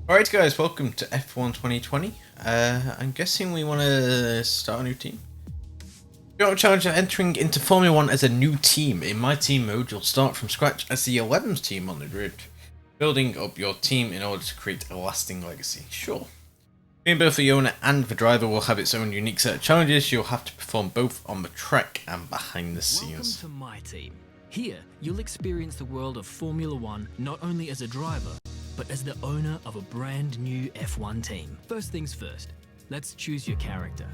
Alright guys, welcome to F1 2020. I'm guessing we want to start a new team. You're in charge of entering into Formula 1 as a new team. In my team mode, you'll start from scratch as the 11th team on the grid, building up your team in order to create a lasting legacy. Sure. Being both the owner and the driver will have its own unique set of challenges. You'll have to perform both on the track and behind the scenes. Welcome to my team. Here, you'll experience the world of Formula 1 not only as a driver, but as the owner of a brand new F1 team. First things first, let's choose your character.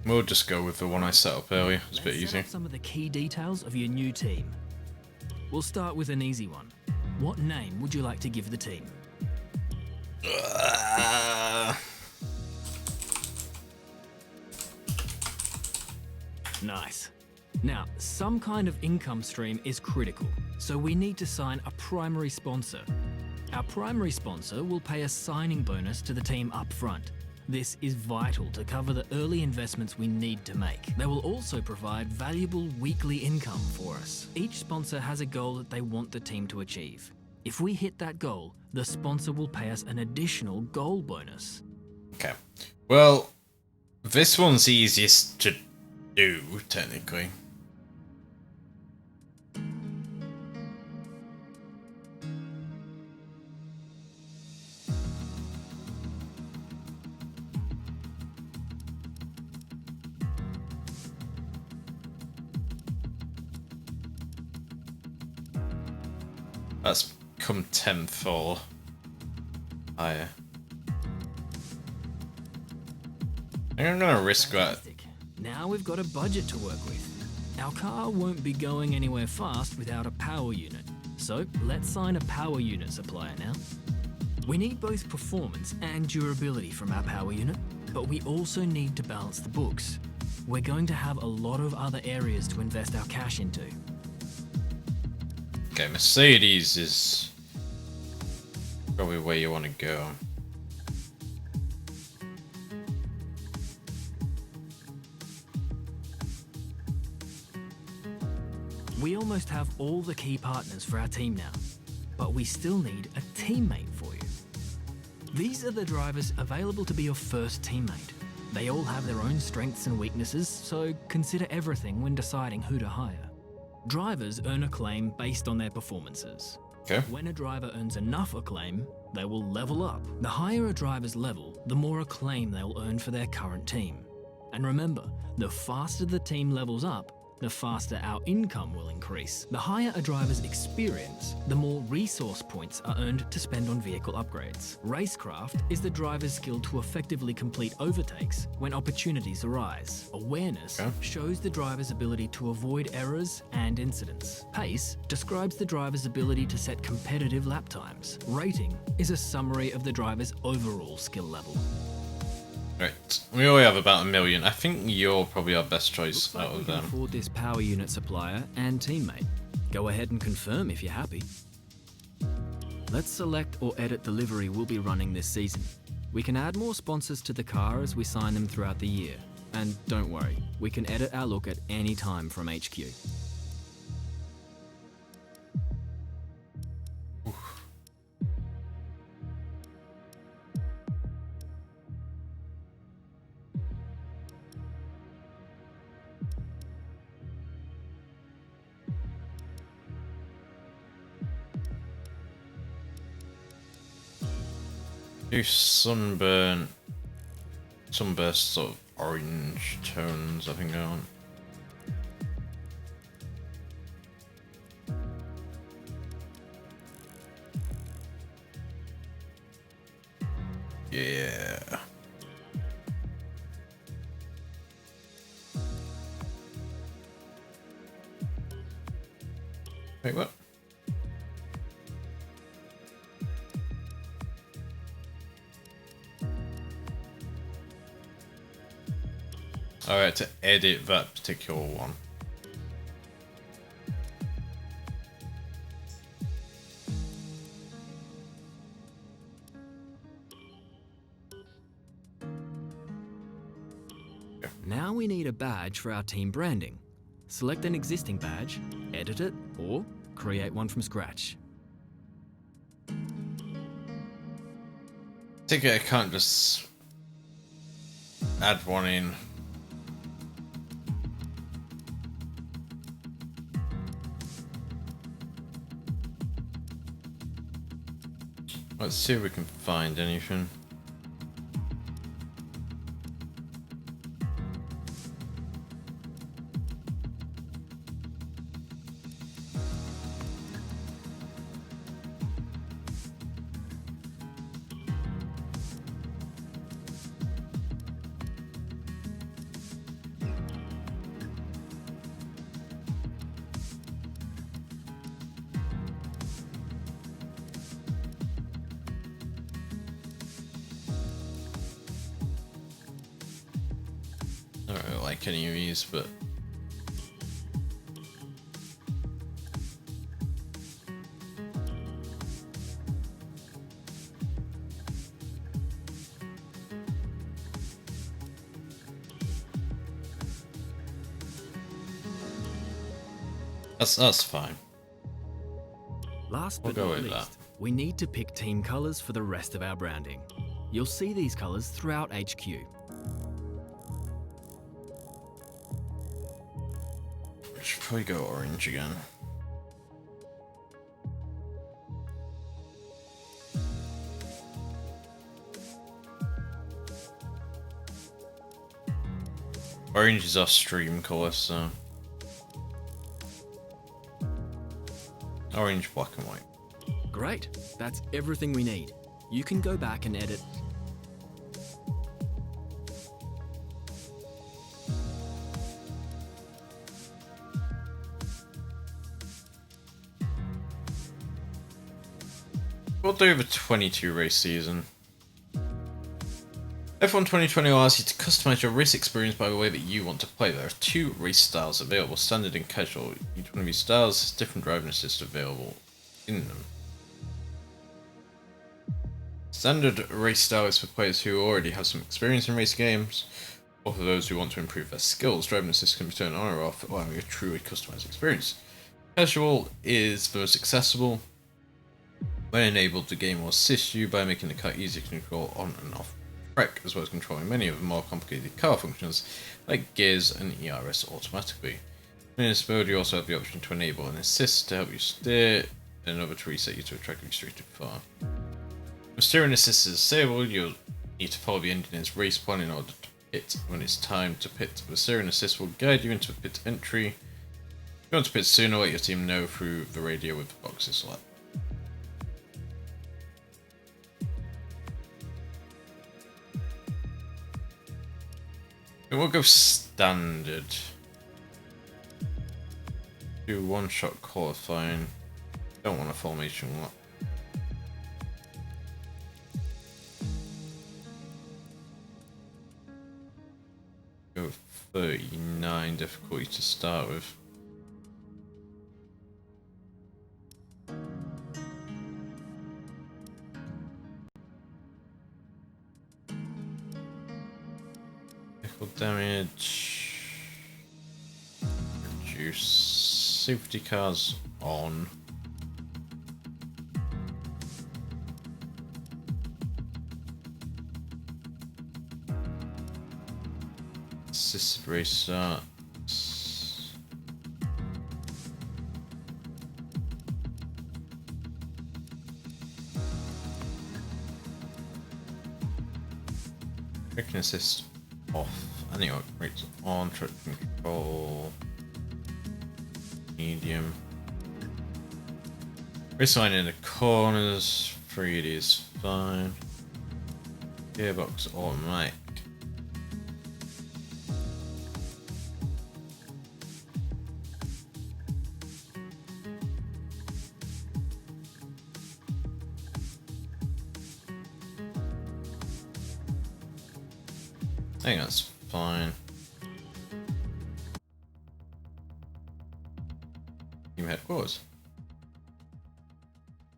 We'll just go with the one I set up earlier. It's a bit Let's set easier. up some of the key details of your new team. We'll start with an easy one. What name would you like to give the team? Nice. Now, some kind of income stream is critical, so we need to sign a primary sponsor. Our primary sponsor will pay a signing bonus to the team up front. This is vital to cover the early investments we need to make. They will also provide valuable weekly income for us. Each sponsor has a goal that they want the team to achieve. If we hit that goal, the sponsor will pay us an additional goal bonus. Okay. Well, this one's easiest to do, technically. That's come 10th or higher. I think I'm gonna risk that. Fantastic. Now we've got a budget to work with. Our car won't be going anywhere fast without a power unit. So let's sign a power unit supplier now. We need both performance and durability from our power unit, but we also need to balance the books. We're going to have a lot of other areas to invest our cash into. Okay, Mercedes is probably where you want to go. We almost have all the key partners for our team now, but we still need a teammate for you. These are the drivers available to be your first teammate. They all have their own strengths and weaknesses, so consider everything when deciding who to hire. Drivers earn acclaim based on their performances. Okay. When a driver earns enough acclaim, they will level up. The higher a driver's level, the more acclaim they'll earn for their current team. And remember, the faster the team levels up, the faster our income will increase. The higher a driver's experience, the more resource points are earned to spend on vehicle upgrades. Racecraft is the driver's skill to effectively complete overtakes when opportunities arise. Awareness shows the driver's ability to avoid errors and incidents. Pace describes the driver's ability to set competitive lap times. Rating is a summary of the driver's overall skill level. Right. We only have about 1 million. I think you're probably our best choice Looks like out we of can them. afford this power unit supplier and teammate. Go ahead and confirm if you're happy. Let's select or edit the livery we'll be running this season. We can add more sponsors to the car as we sign them throughout the year. And don't worry, we can edit our look at any time from HQ. Do sunburst sort of orange tones, I think I want. Yeah. Wait, what? Alright, to edit that particular one. Now we need a badge for our team branding. Select an existing badge, edit it, or create one from scratch. think I can't just add one in. Let's see if we can find anything. I don't really like any of these, but that's fine. Last We'll but go not with least, that. we need to pick team colours for the rest of our branding. You'll see these colours throughout HQ. We should probably go orange again. Orange is our stream colour, so orange, black and white. Great, that's everything we need. You can go back and edit. We'll do the 22 race season. F1 2020 allows you to customize your race experience by the way that you want to play. There are 2 race styles available, standard and casual. Each one of these styles has different driving assist available in them. Standard race style is for players who already have some experience in race games, or for those who want to improve their skills. Driving assist can be turned on or off, allowing a truly customized experience. Casual is the most accessible. When enabled, the game will assist you by making the car easier to control on and off track, as well as controlling many of the more complicated car functions like gears and ERS automatically. In this mode, you also have the option to enable an assist to help you steer, and another to reset you to a track you've straight too far. When steering assist is disabled, you'll need to follow the engineer's race plan in order to pit when it's time to pit. The steering assist will guide you into pit entry. If you want to pit sooner, let your team know through the radio with the boxes select. We'll go standard. Do one-shot qualifying. Don't want a formation lot. Go with 39 difficulty to start with. Damage. Reduce. Safety cars on. Assisted race starts. Braking assist off. Anyway, rates on, track control, medium. Race line in the corners, 3D is fine. Gearbox automatic. I think that's fine. Team headquarters.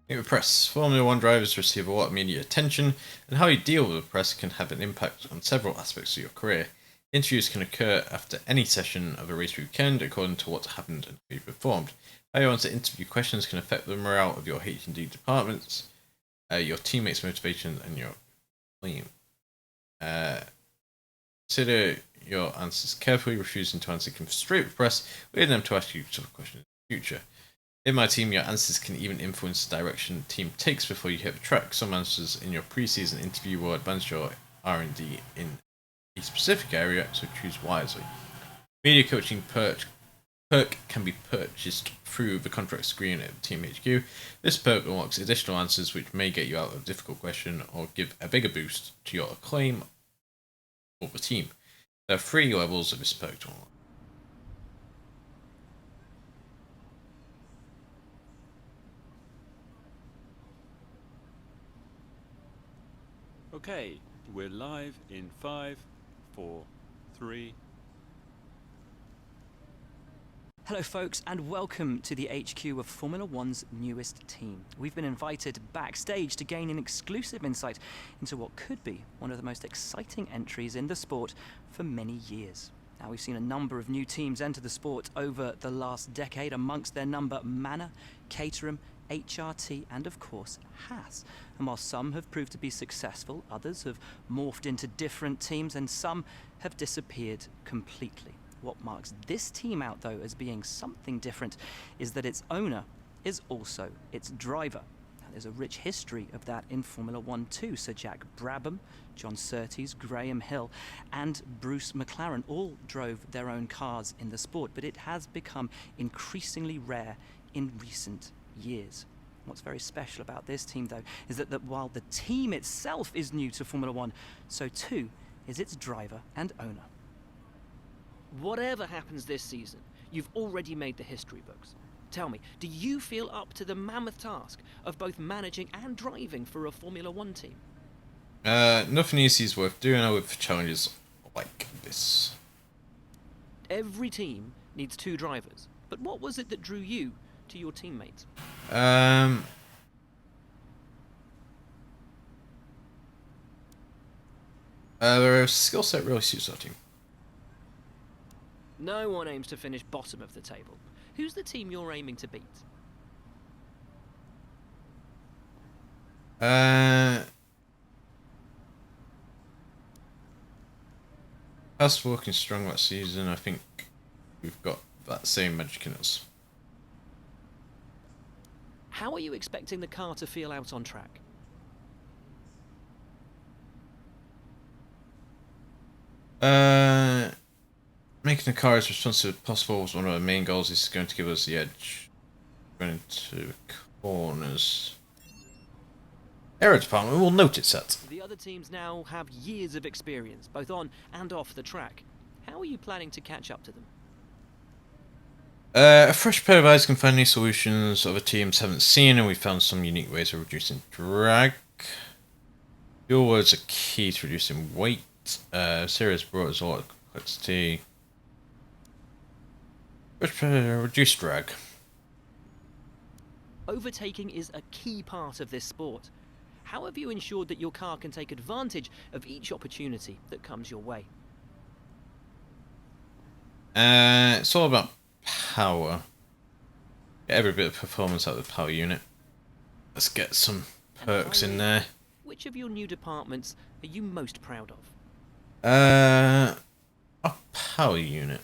Meet with press. Formula 1 drivers receive a lot of media attention, and how you deal with the press can have an impact on several aspects of your career. Interviews can occur after any session of a race weekend according to what happened and how you performed. How you answer interview questions can affect the morale of your H&D departments, your teammates' motivation, and your claim. Consider your answers carefully, refusing to answer can frustrate the press, leading them to ask you tough questions in the future. In my team, your answers can even influence the direction the team takes before you hit the track. Some answers in your pre-season interview will advance your R&D in a specific area, so choose wisely. Media coaching perk can be purchased through the contract screen at Team HQ. This perk unlocks additional answers which may get you out of a difficult question or give a bigger boost to your acclaim of the team. There are 3 levels of this perk to unlock. Okay, we're live in 5, 4, 3. Hello folks, and welcome to the HQ of Formula One's newest team. We've been invited backstage to gain an exclusive insight into what could be one of the most exciting entries in the sport for many years. Now, we've seen a number of new teams enter the sport over the last decade, amongst their number Manor, Caterham, HRT and of course Haas. And while some have proved to be successful, others have morphed into different teams and some have disappeared completely. What marks this team out though as being something different is that its owner is also its driver. Now, there's a rich history of that in Formula 1 too. Sir Jack Brabham, John Surtees, Graham Hill and Bruce McLaren all drove their own cars in the sport, but it has become increasingly rare in recent years. What's very special about this team though is that while the team itself is new to Formula 1, so too is its driver and owner. Whatever happens this season, you've already made the history books. Tell me, do you feel up to the mammoth task of both managing and driving for a Formula 1 team? Nothing easy is worth doing with challenges like this. Every team needs 2 drivers, but what was it that drew you to your teammates? Their skill set really suits our team. No one aims to finish bottom of the table. Who's the team you're aiming to beat? Us working strong that season, I think we've got that same magic in us. How are you expecting the car to feel out on track? Making the car as responsive as possible was one of our main goals. This is going to give us the edge. Going into the corners. Aero department will notice that. The other teams now have years of experience, both on and off the track. How are you planning to catch up to them? A fresh pair of eyes can find new solutions other teams haven't seen, and we found some unique ways of reducing drag. Fuel words are key to reducing weight. Series brought us a lot of complexity. Reduce drag. Overtaking is a key part of this sport. How have you ensured that your car can take advantage of each opportunity that comes your way? It's all about power. Get every bit of performance out of the power unit. Let's get some perks in there. Which of your new departments are you most proud of? A power unit.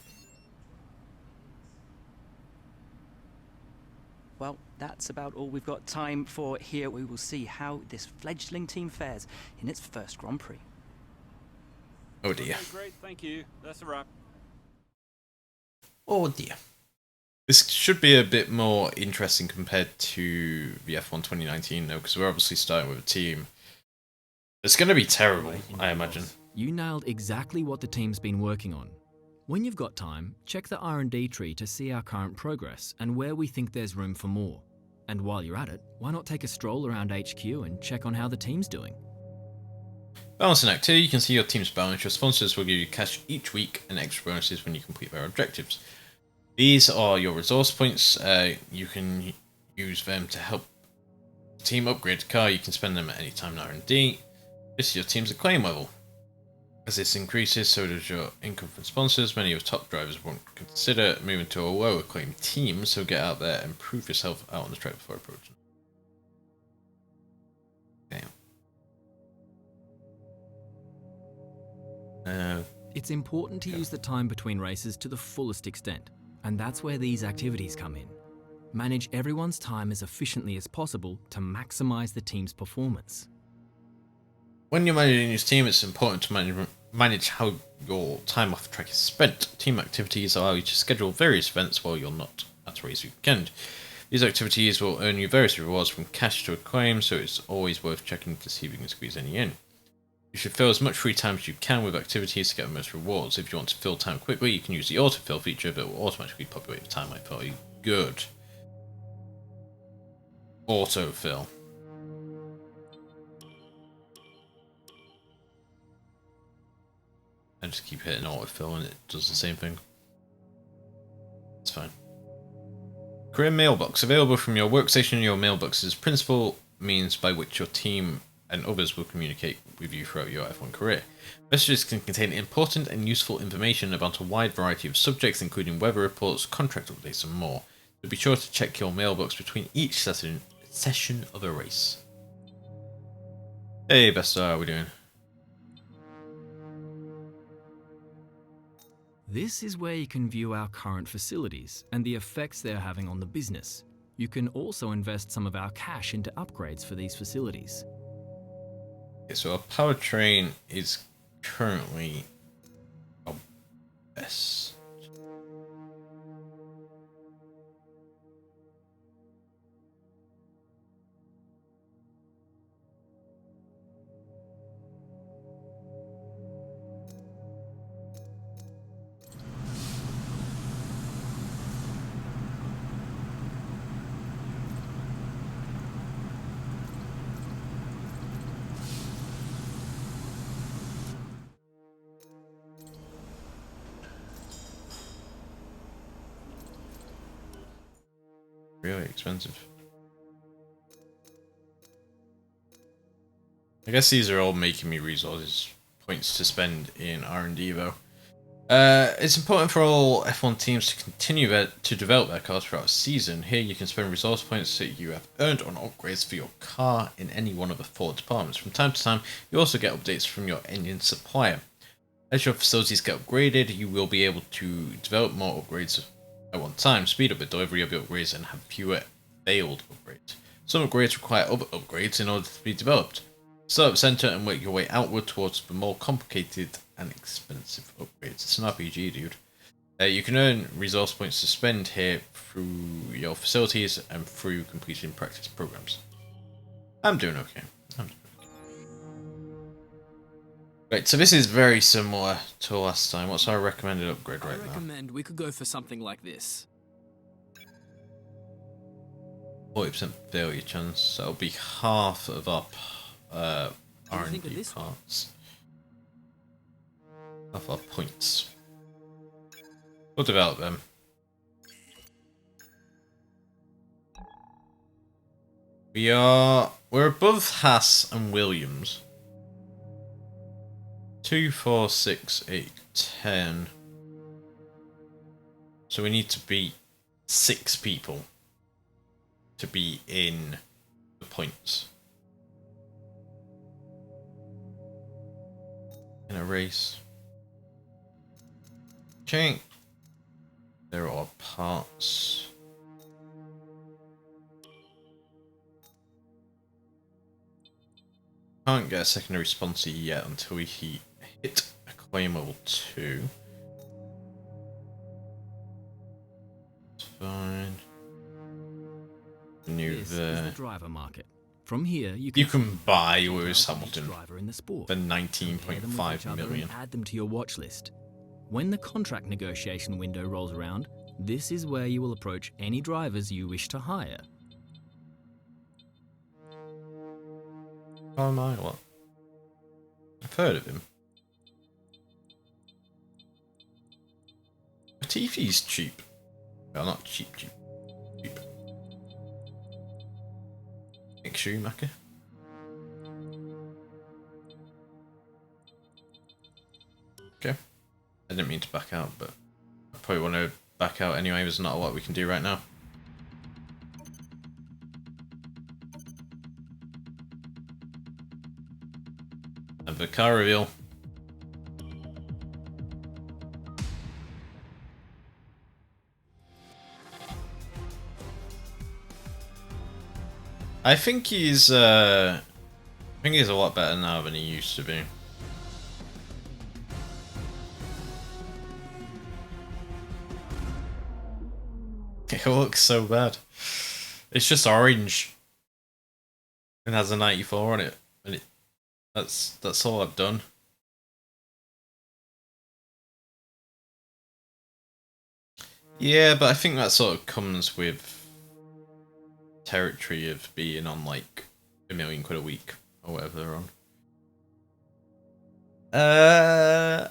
Well, that's about all we've got time for here. We will see how this fledgling team fares in its first Grand Prix. Oh dear. Okay, great, thank you. That's a wrap. Oh dear. This should be a bit more interesting compared to the F1 2019 though, because we're obviously starting with a team. It's going to be terrible, I imagine. You nailed exactly what the team's been working on. When you've got time, check the R&D tree to see our current progress and where we think there's room for more. And while you're at it, why not take a stroll around HQ and check on how the team's doing? Balancing Act 2, you can see your team's balance. Your sponsors will give you cash each week and extra bonuses when you complete their objectives. These are your resource points. You can use them to help the team upgrade the car. You can spend them at any time in R&D. This is your team's acclaim level. As this increases, so does your income from sponsors. Many of your top drivers won't consider moving to a lower acclaim team, so get out there and prove yourself out on the track before approaching. Okay. It's important to use the time between races to the fullest extent, and that's where these activities come in. Manage everyone's time as efficiently as possible to maximize the team's performance. When you're managing your team, it's important to manage how your time off track is spent. Team activities allow you to schedule various events while you're not at a race weekend. These activities will earn you various rewards from cash to acclaim, so it's always worth checking to see if you can squeeze any in. You should fill as much free time as you can with activities to get the most rewards. If you want to fill time quickly, you can use the autofill feature that will automatically populate the time for you. Good. Autofill. I just keep hitting autofill and it does the same thing. It's fine. Career Mailbox. Available from your workstation, your mailbox is the principal means by which your team and others will communicate with you throughout your F1 career. Messages can contain important and useful information about a wide variety of subjects, including weather reports, contract updates, and more. So be sure to check your mailbox between each session of a race. Hey, Besta, how are we doing? This is where you can view our current facilities and the effects they're having on the business. You can also invest some of our cash into upgrades for these facilities. Okay, so our powertrain is currently our best. Really expensive. I guess these are all making me resources points to spend in R&D though. It's important for all F1 teams to continue to develop their cars throughout the season. Here you can spend resource points that you have earned on upgrades for your car in any one of the 4 departments. From time to time, you also get updates from your engine supplier. As your facilities get upgraded, you will be able to develop more upgrades at one time, speed up the delivery of your upgrades, and have fewer failed upgrades. Some upgrades require other upgrades in order to be developed. Start at the center and work your way outward towards the more complicated and expensive upgrades. It's an RPG, dude. You can earn resource points to spend here through your facilities and through completing practice programs. I'm doing okay. Right, so this is very similar to last time. What's our recommended upgrade right now? I recommend we could go for something like this. 40% failure chance. That'll be half of our R&D parts. Half our points. We'll develop them. We're above Haas and Williams. 2, 4, 6, 8, 10. So we need to beat 6 people to be in the points. In a race. Okay. There are parts. Can't get a secondary sponsor yet until we hit Acclaim level 2. It's fine. This is the driver market. From here, you can buy Lewis Hamilton driver in the sport. for 19.5 million. Add them to your watch list. When the contract negotiation window rolls around, this is where you will approach any drivers you wish to hire. Oh my, what? I've heard of him. Latifi's cheap. Well, not cheap. Cheap. Mick Schumacher. Okay. I didn't mean to back out, but I probably want to back out anyway. There's not a lot we can do right now. And the car reveal. I think he's a lot better now than he used to be. It looks so bad. It's just orange. It has a 94 on it, and that's all I've done. Yeah, but I think that sort of comes with territory of being on like £1 million a week or whatever they're on.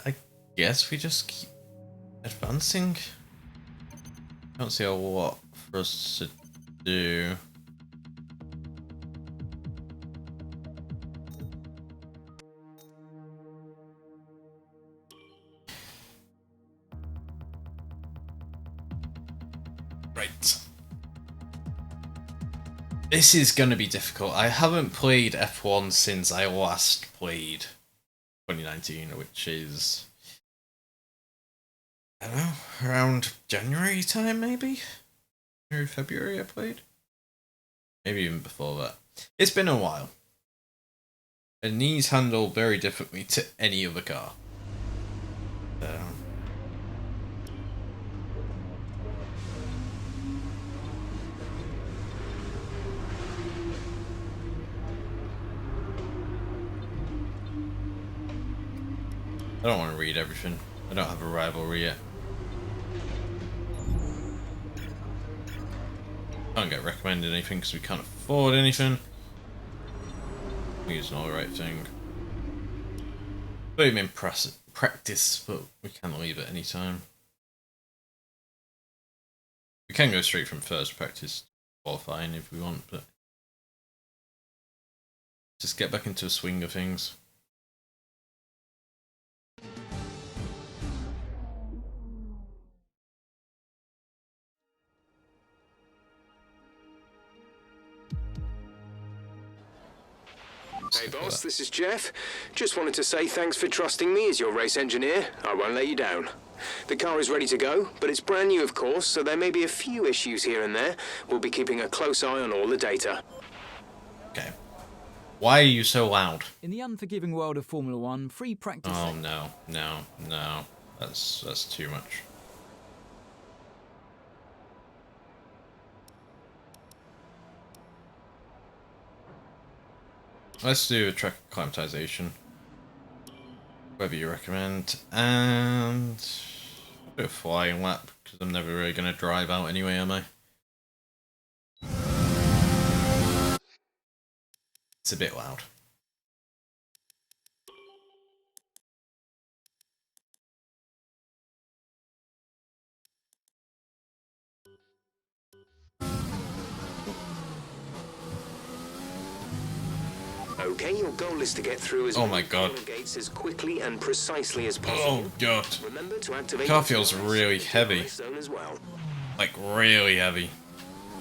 I guess we just keep advancing. I don't see a lot for us to do. Right. This is going to be difficult. I haven't played F1 since I last played 2019, which is, I don't know, around January time maybe? January, February I played? Maybe even before that. It's been a while. And these handle very differently to any other car. I don't want to read everything. I don't have a rivalry yet. Can't get recommended anything because we can't afford anything. We're using all the right thing. Put him in practice, but we can't leave at any time. We can go straight from first practice to qualifying if we want, but just get back into a swing of things. Hey boss, this is Jeff. Just wanted to say thanks for trusting me as your race engineer. I won't let you down. The car is ready to go, but it's brand new of course, so there may be a few issues here and there. We'll be keeping a close eye on all the data. Okay. Why are you so loud? In the unforgiving world of Formula One, free practice... Oh no, no, no. That's too much. Let's do a track acclimatization. Whatever you recommend. And I'll do a flying lap, because I'm never really going to drive out anyway, am I? It's a bit loud. Okay, your goal is to get through as many gates as quickly and precisely as possible. Oh god. Remember to activate Car feels really heavy. Zone as well. Like really heavy.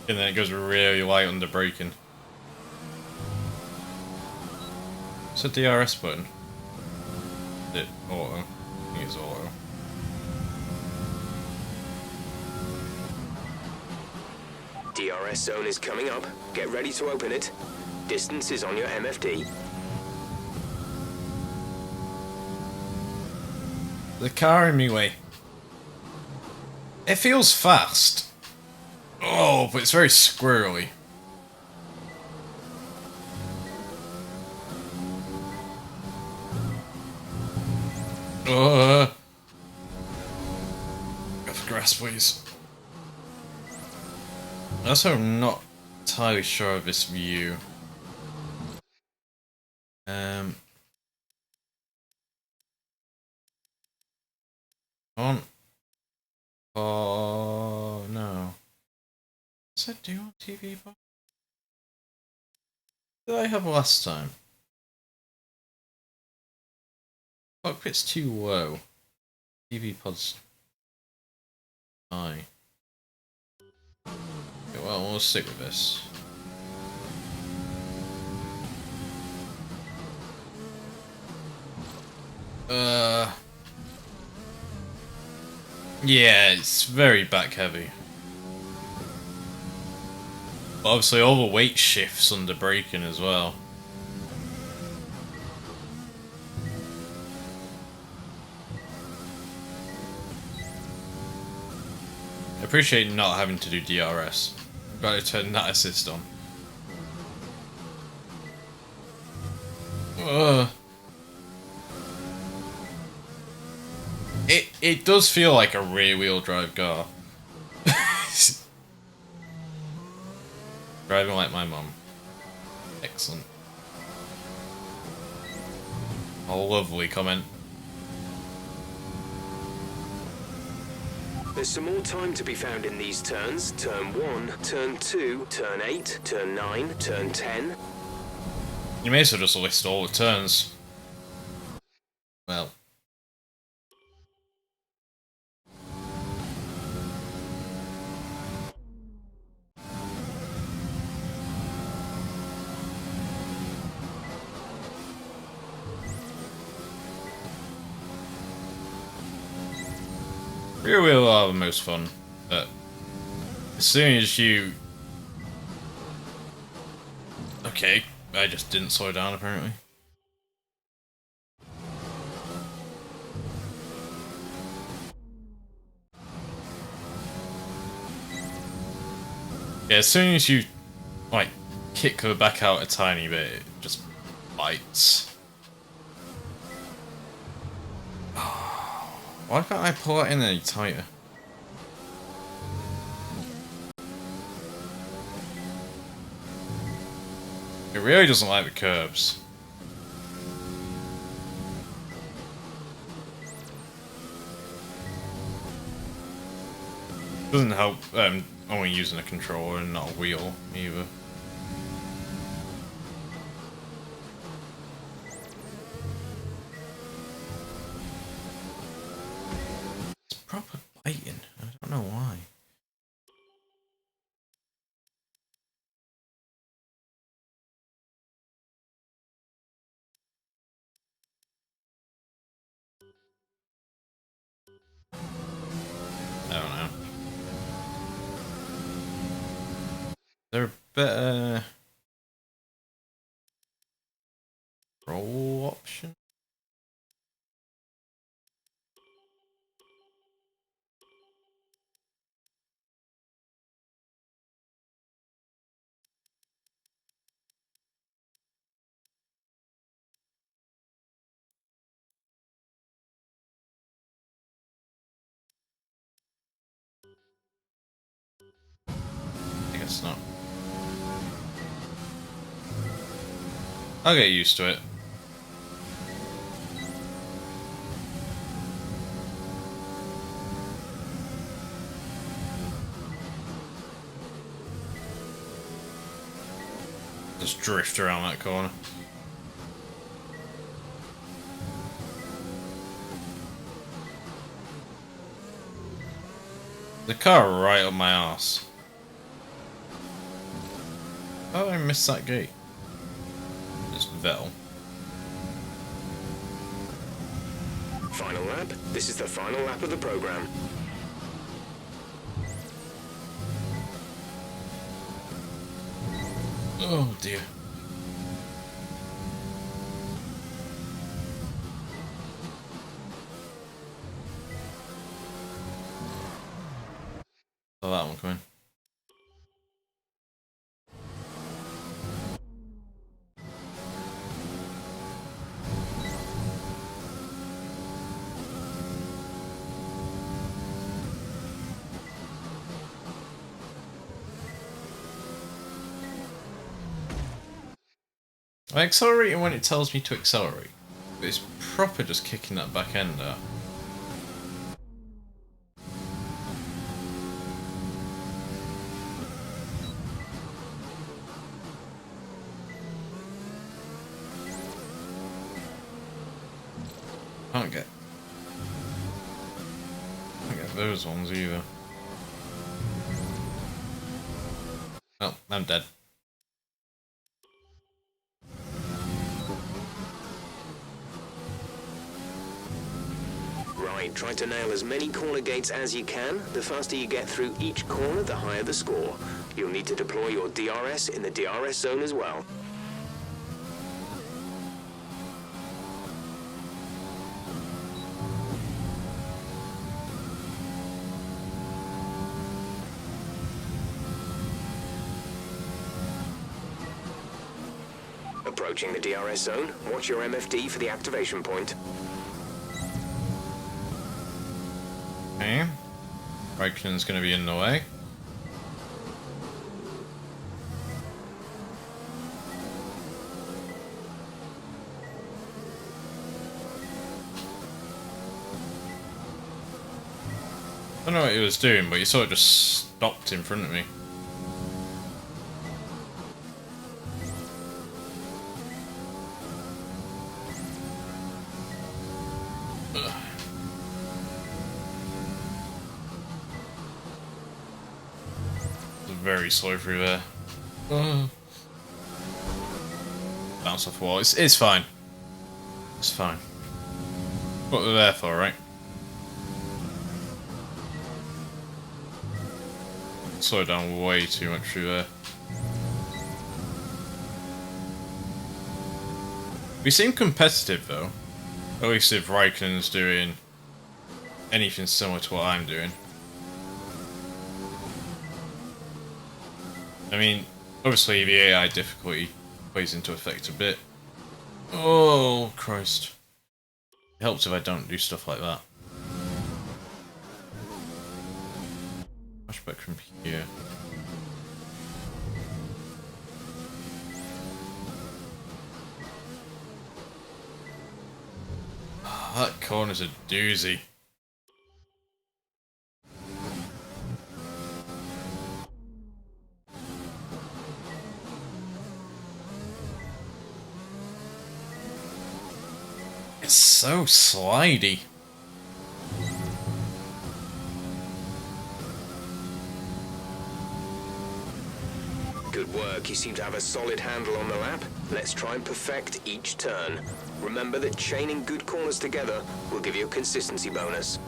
And then it goes really light under braking. It's a DRS button. Is it auto? I think it's auto. DRS zone is coming up. Get ready to open it. Distance is on your MFD. The car in me way. It feels fast. Oh, but it's very squirrely. Go for grass, please. Also, I'm not entirely sure of this view. On. Oh no. What's that do on TV box? Did I have last time? Cockpit's too low. TV pod's high. Okay, well, we'll stick with this. Yeah, it's very back heavy. But obviously all the weight shifts under braking as well. I appreciate not having to do DRS. I've got to turn that assist on. Ugh. It does feel like a rear wheel drive car. Driving like my mum. Excellent. A lovely comment. There's some more time to be found in these turns. Turn 1, turn 2, turn 8, turn 9, turn 10. You may as well just list all the turns. Well. Rear wheel are the most fun, but as soon as you... Okay, I just didn't slow down apparently. Yeah, as soon as you, like, kick the back out a tiny bit, it just bites. Why can't I pull it in any tighter? It really doesn't like the curbs. Doesn't help only using a controller and not a wheel either. It's proper biting. I don't know why. I don't know. Is there a better roll option? I guess not. I'll get used to it. Just drift around that corner. The car right up my arse. Oh, I missed that gate. It's Vettel. Final lap. This is the final lap of the program. Oh dear. Saw that one coming. I accelerate when it tells me to accelerate, but it's proper just kicking that back end out. Can't get those ones either. Oh, I'm dead. Right, try to nail as many corner gates as you can. The faster you get through each corner, the higher the score. You'll need to deploy your DRS in the DRS zone as well. Approaching the DRS zone, watch your MFD for the activation point. Okay. Raikkonen's gonna be in the way. I don't know what he was doing, but he sort of just stopped in front of me. Very slow through there. Bounce off the wall. It's fine. It's fine. What they're there for, right? Slow down way too much through there. We seem competitive though. At least if Raikkonen's doing anything similar to what I'm doing. I mean, obviously the AI difficulty plays into effect a bit. Oh, Christ. It helps if I don't do stuff like that. Flashback from here. That corner's a doozy. It's so slidey. Good work, you seem to have a solid handle on the lap. Let's try and perfect each turn. Remember that chaining good corners together will give you a consistency bonus.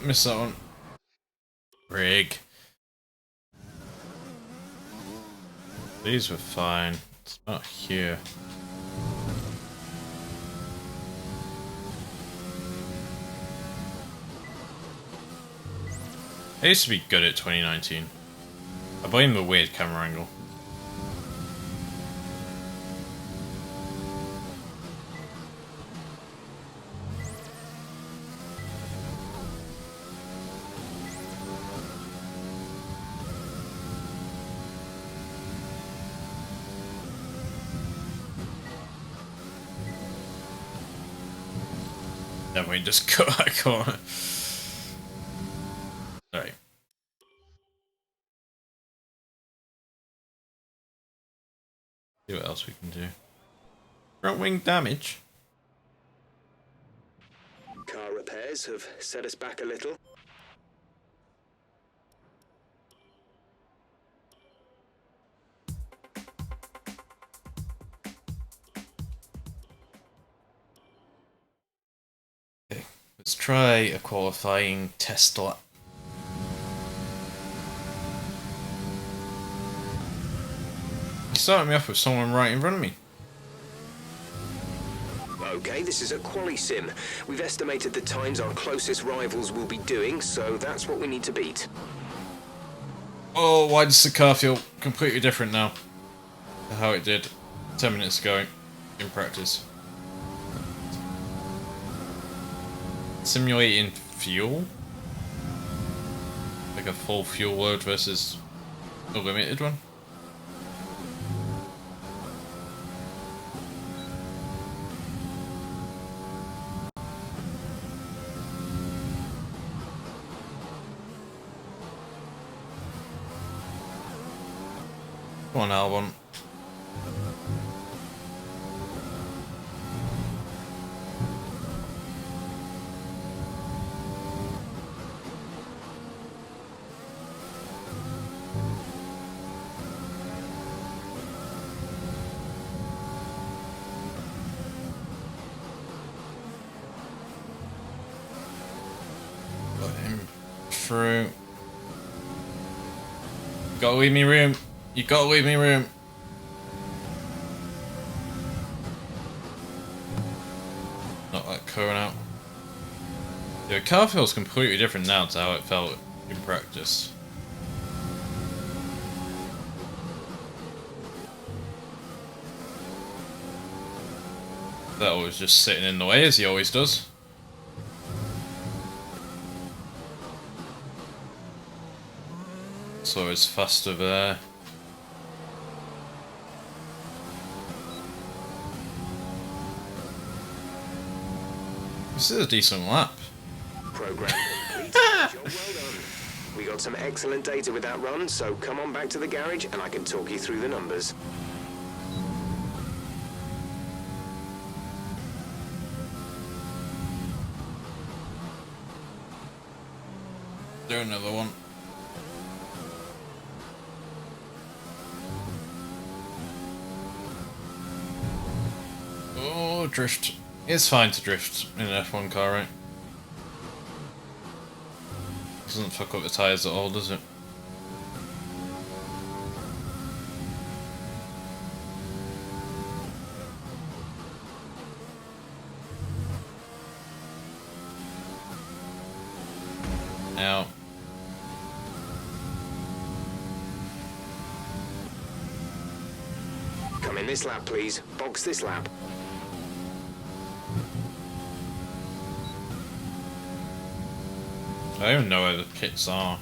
Missed that one. Rig. These were fine. It's not here. I used to be good at 2019. I blame the weird camera angle. Then we just cut that corner. Sorry. See what else we can do. Front wing damage. Car repairs have set us back a little. Let's try a qualifying test lap. You started me off with someone right in front of me. Okay, this is a quali sim. We've estimated the times our closest rivals will be doing, so that's what we need to beat. Oh, why does the car feel completely different now to how it did 10 minutes ago in practice? Simulating fuel? Like a full fuel load versus a limited one? Come on, Albon. through. You gotta leave me room. You gotta leave me room. Not that cone out. The car feels completely different now to how it felt in practice. That was just sitting in the way, as he always does. So it's faster there. This is a decent lap. Program complete. Job well done. We got some excellent data with that run, so come on back to the garage and I can talk you through the numbers. Do another one. Oh, drift. It's fine to drift in an F1 car, right? Doesn't fuck up the tyres at all, does it? Now. Come in this lap, please. Box this lap. I don't even know where the pits are.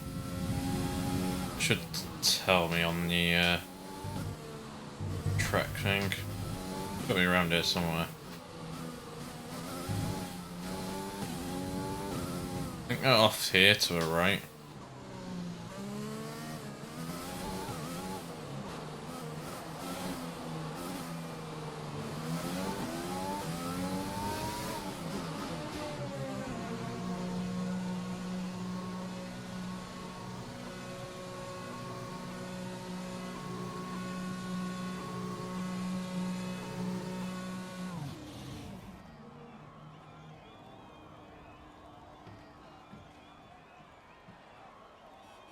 Should tell me on the track thing. Got me around here somewhere. I think they're off here to the right.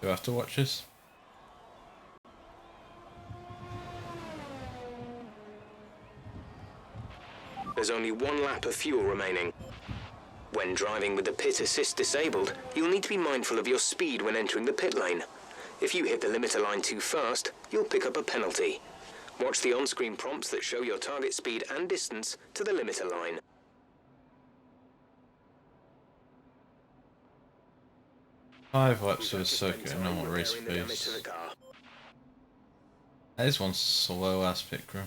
Do I have to watch this? There's only one lap of fuel remaining. When driving with the pit assist disabled, you'll need to be mindful of your speed when entering the pit lane. If you hit the limiter line too fast, you'll pick up a penalty. Watch the on-screen prompts that show your target speed and distance to the limiter line. Five laps of a circuit and normal race pace. That is one slow ass pit crew.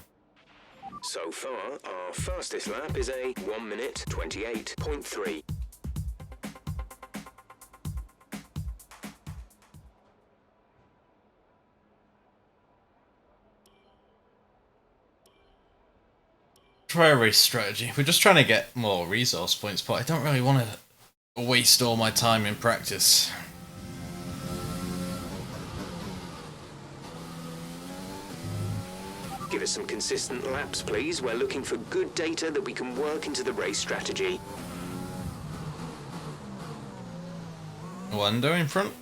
So far, our fastest lap is a 1 minute 28.3. Try a race strategy. We're just trying to get more resource points, but I don't really want to waste all my time in practice. Give us some consistent laps, please. We're looking for good data that we can work into the race strategy. Lando in front.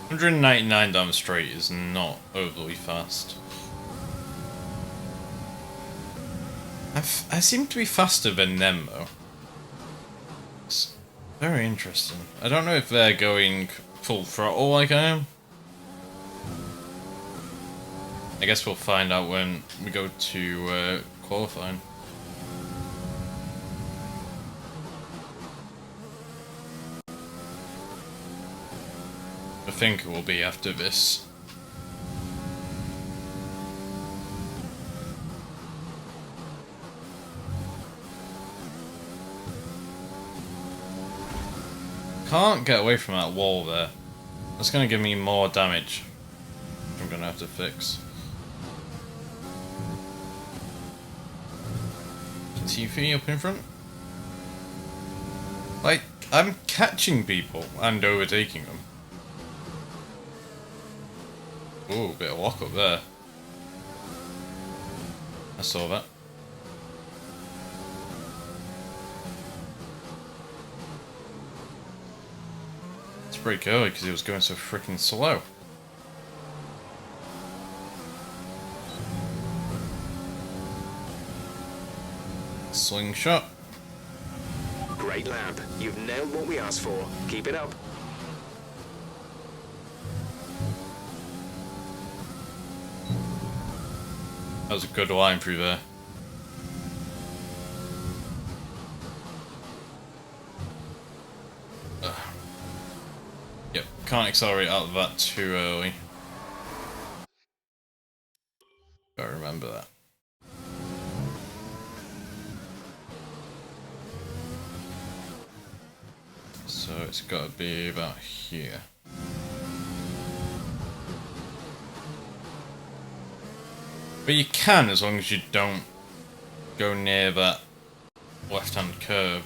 $199 down the straight is not overly fast. I seem to be faster than them though. It's very interesting. I don't know if they're going full throttle like I am. I guess we'll find out when we go to qualifying. I think it will be after this. Can't get away from that wall there. That's going to give me more damage. I'm going to have to fix. TV up in front. Like, I'm catching people and overtaking them. Ooh, bit of walk up there. I saw that. It's pretty early because he was going so freaking slow. Slingshot. Great lap. You've nailed what we asked for. Keep it up. That was a good line through there. Yep, can't accelerate out of that too early. Gotta remember that. So it's gotta be about here. But you can, as long as you don't go near that left-hand curve.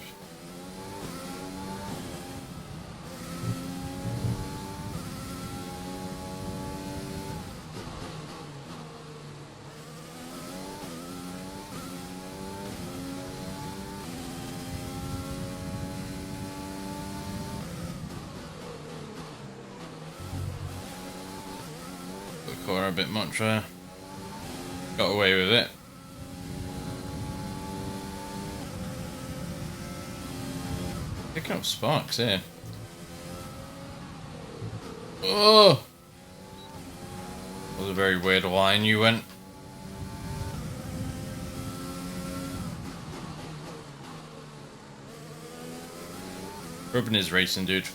The corner a bit much there. Got away with it. Picking up sparks here. Oh! That was a very weird line you went. Rubbing is racing, dude.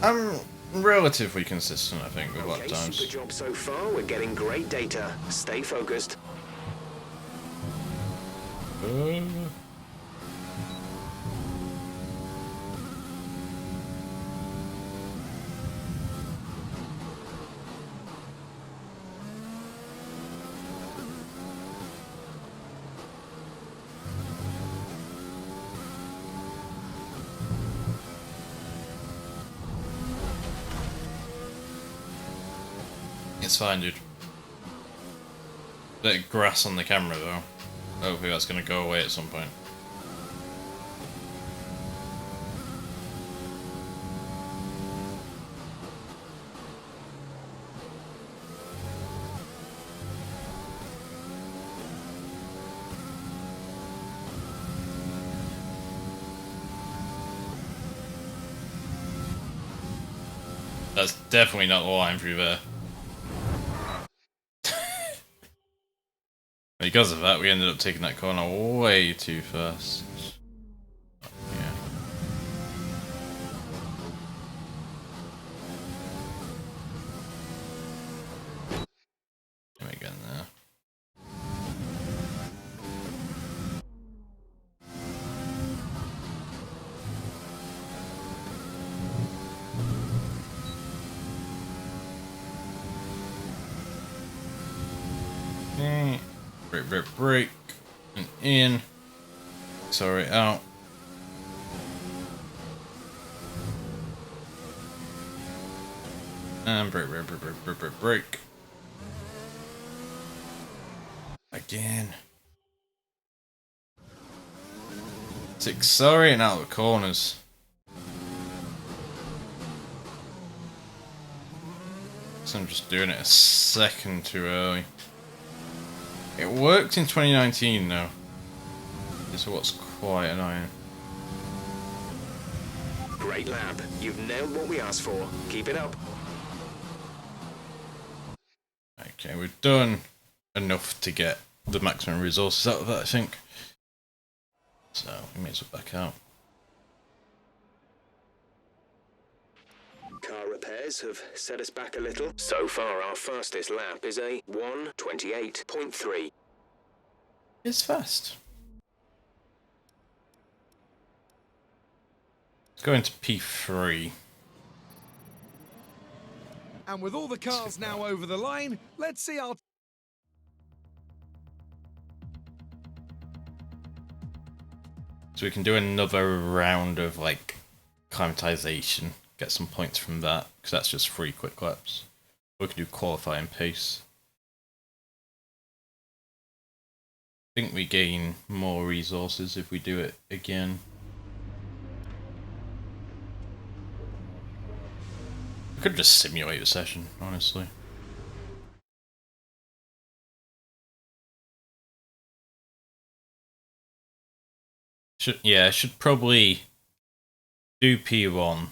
I'm relatively consistent, I think, with lap Okay, times. super job so far. We're getting great data. Stay focused. It's fine, dude. Bit of grass on the camera, though. Hopefully that's going to go away at some point. That's definitely not the line through there. Because of that, we ended up taking that corner way too fast. Yeah. Him again there. Break, and in. Sorry, out. And break. Again. It's accelerating out of the corners. So I'm just doing it a second too early. It worked in 2019 though. This is what's quite annoying. Great lap. You've nailed what we asked for. Keep it up. Okay, we've done enough to get the maximum resources out of that, I think. So we may as well back out. Car repairs have set us back a little. So far, our fastest lap is a 1:28.3. It's fast. Let's go into P3. And with all the cars now over the line, let's see our... So we can do another round of like climatization, get some points from that, because that's just 3 quick laps. We can do qualifying pace. I think we gain more resources if we do it again. We could just simulate a session, honestly. I should probably do P1,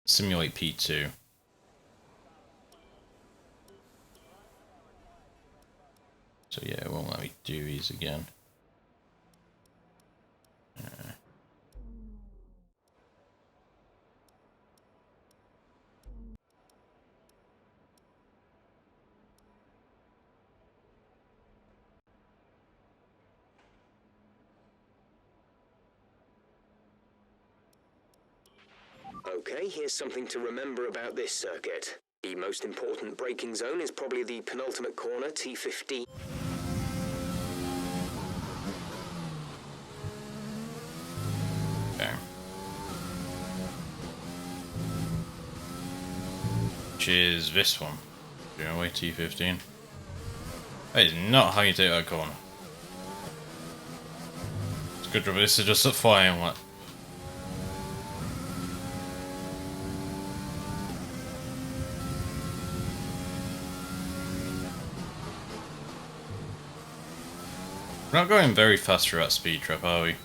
simulate P2. So yeah, it won't let me do these again. Okay, here's something to remember about this circuit. The most important braking zone is probably the penultimate corner, T15. Okay. Which is this one. Away T15. That is not how you take that corner. It's good job, this is just a flying lap. We're not going very fast through that speed trap, are we?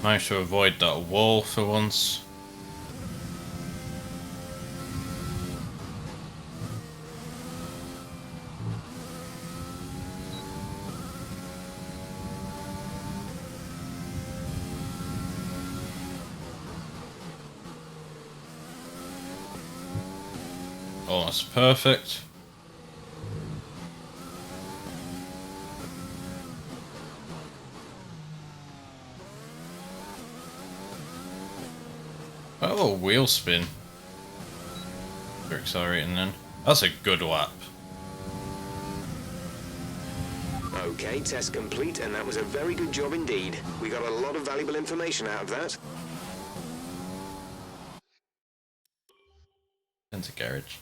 Managed to avoid that wall for once. Almost perfect. Oh, wheel spin. We're accelerating then. That's a good lap. Okay, test complete, and that was a very good job indeed. We got a lot of valuable information out of that. Into garage.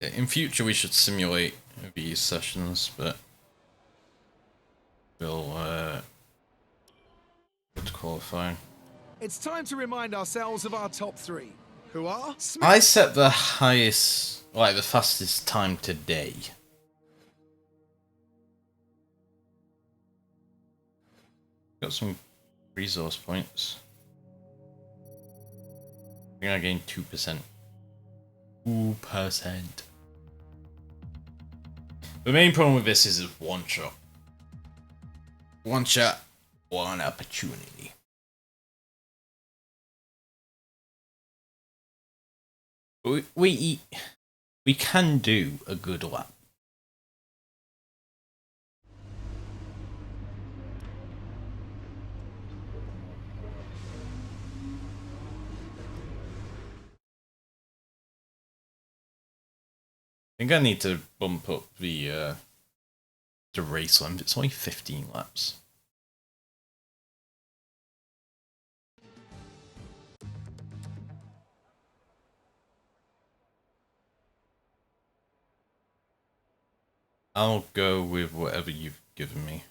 Yeah, in future we should simulate these sessions, but we'll go to qualifying. It's time to remind ourselves of our top 3, who are... I set the highest, like the fastest time today. Got some resource points. I think I gained 2%. 2%. The main problem with this is it's one shot. One shot, one opportunity. We can do a good lap. I think I need to bump up the race length. It's only 15 laps. I'll go with whatever you've given me.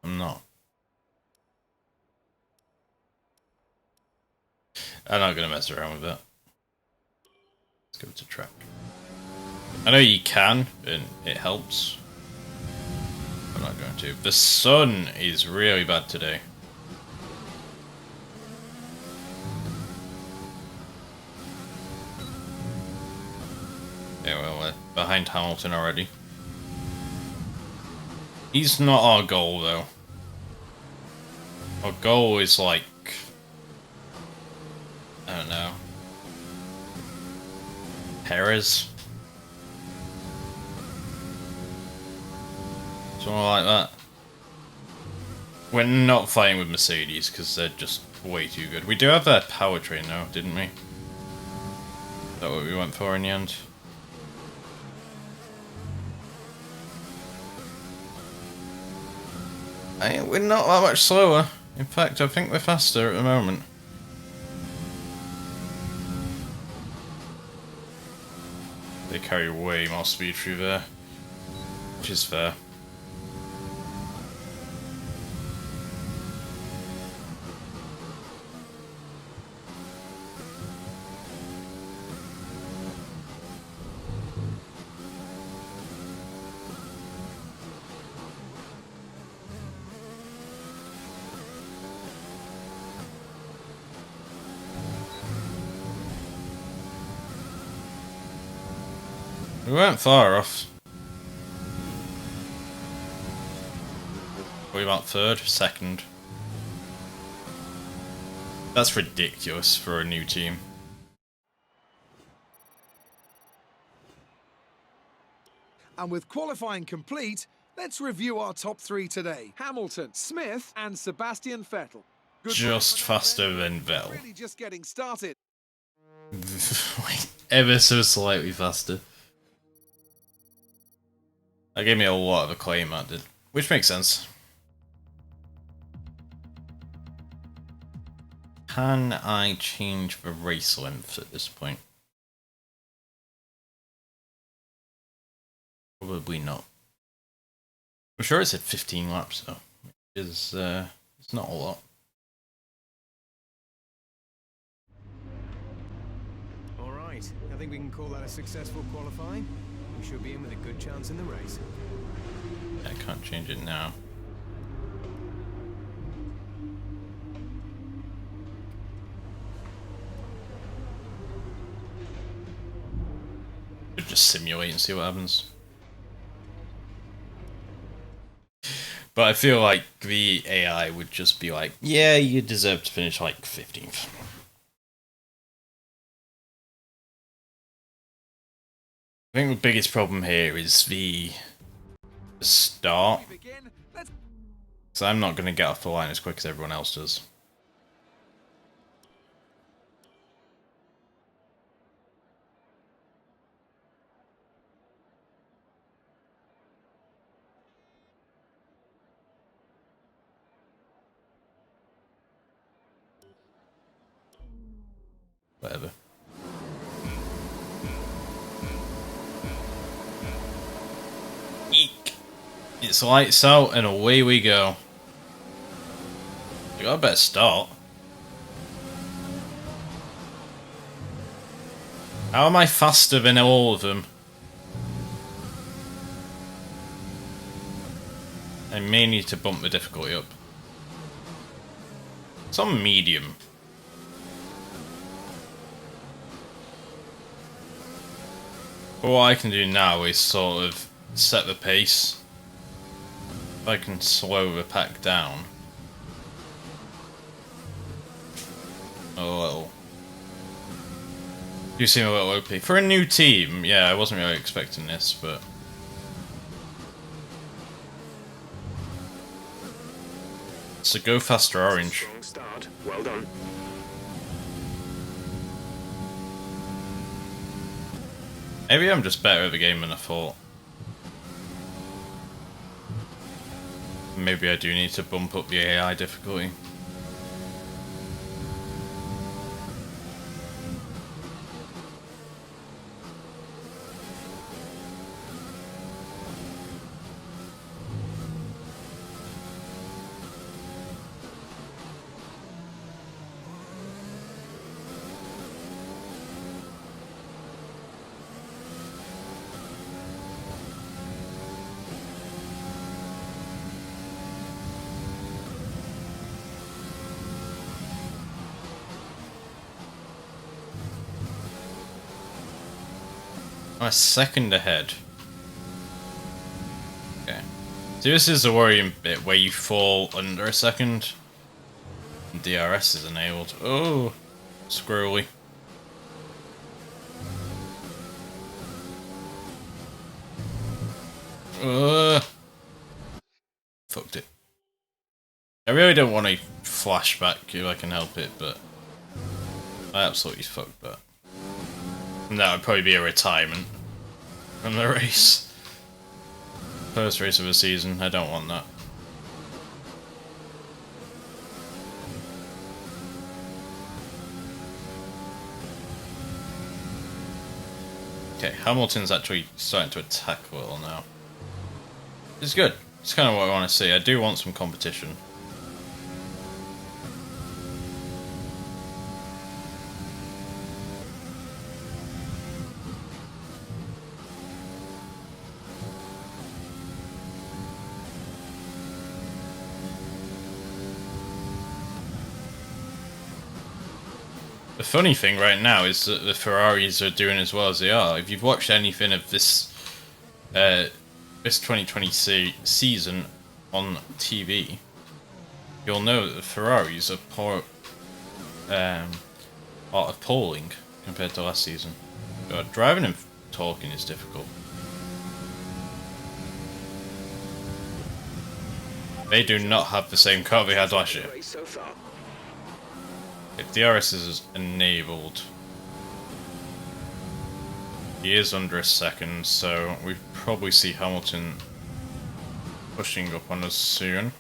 I'm not gonna mess around with that. Let's go to track. I know you can, and it helps. I'm not going to. The sun is really bad today. Yeah, well, we're behind Hamilton already. He's not our goal, though. Our goal is like... I don't know. Perez? Something like that. We're not fighting with Mercedes because they're just way too good. We do have their powertrain though, didn't we? Is that what we went for in the end? We're not that much slower. In fact, I think we're faster at the moment. They carry way more speed through there, which is fair. We weren't far off. Were we about third? Second? That's ridiculous for a new team. And with qualifying complete, let's review our top 3 today. Hamilton, Smith, and Sebastian Vettel. Good Just faster than Vettel. Really just getting started. Ever so slightly faster. That gave me a lot of acclaim, that did. Which makes sense. Can I change the race length at this point? Probably not. I'm sure it said 15 laps though, which is it's not a lot. All right, I think we can call that a successful qualifying. We should be in with a good chance in the race. I can't change it now. Should just simulate and see what happens. But I feel like the AI would just be like, yeah, you deserve to finish like 15th. I think the biggest problem here is the start. So I'm not going to get off the line as quick as everyone else does. Whatever. Eek. It's lights out and away we go. I got a better start. How am I faster than all of them? I may need to bump the difficulty up. It's on medium. But what I can do now is sort of set the pace. If I can slow the pack down a little. You seem a little OP. For a new team, yeah, I wasn't really expecting this, but... So go faster, orange. Strong start. Well done. Maybe I'm just better at the game than I thought. Maybe I do need to bump up the AI difficulty. I'm a second ahead. Okay. So this is the worrying bit where you fall under a second. And DRS is enabled. Oh, squirrely. Fucked it. I really don't want a flashback if I can help it, but I absolutely fucked that. And that would probably be a retirement from the race. First race of the season, I don't want that. Okay, Hamilton's actually starting to attack a little now. It's good. It's kind of what I want to see. I do want some competition. The funny thing right now is that the Ferraris are doing as well as they are. If you've watched anything of this this 2020 season on TV, you'll know that the Ferraris are poor out of polling compared to last season. God, driving and talking is difficult. They do not have the same car they had last year. If DRS is enabled, he is under a second, so we probably see Hamilton pushing up on us soon.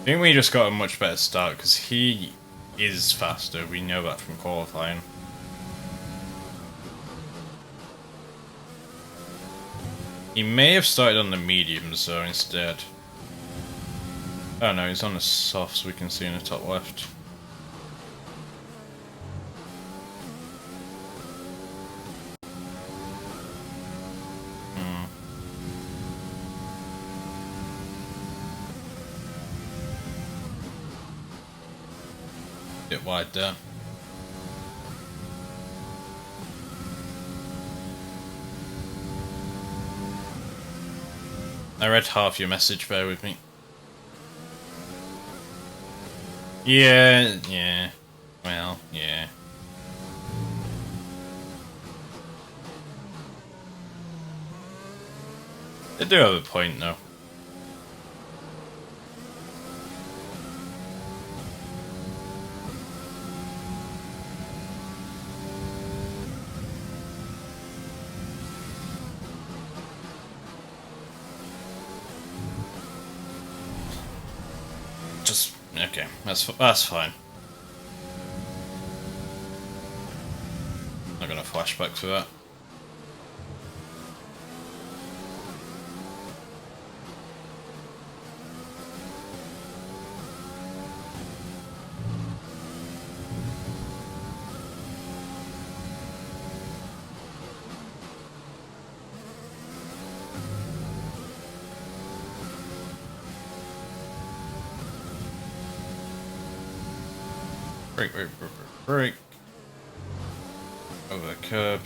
I think we just got a much better start because he is faster, we know that from qualifying. He may have started on the mediums though instead. Oh no, he's on the softs we can see in the top left. Bit wide there. I read half your message, bear with me. Yeah. Well, yeah. They do have a point, though. Okay, that's fine. Not gonna flashback for that. Break. Over the curb.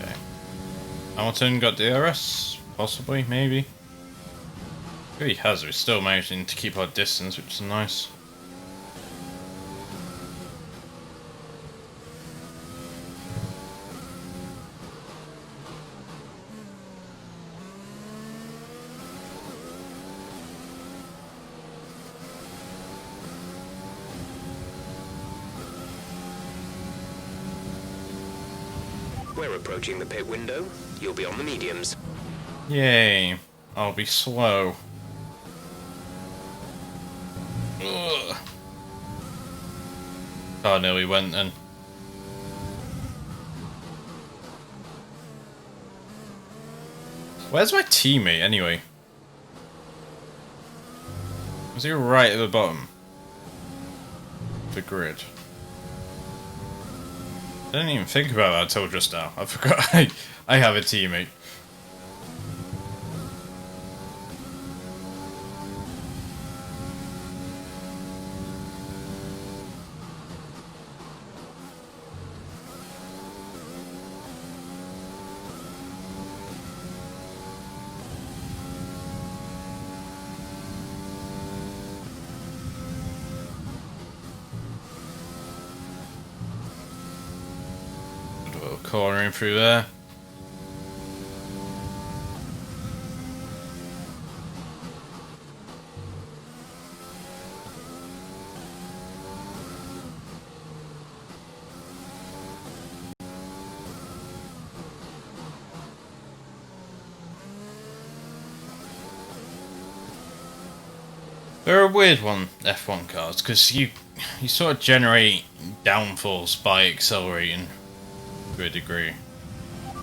Okay. Hamilton got DRS? Possibly, maybe. If he has, we're still managing to keep our distance, which is nice. We're approaching the pit window. You'll be on the mediums. Yay. I'll be slow. Ugh. Oh, nearly went then. Where's my teammate anyway? Was he right at the bottom? the grid. I didn't even think about that until just now. I forgot I have a teammate. Cornering through there. They're a weird one, F1 cars, because you sort of generate downforce by accelerating to a degree.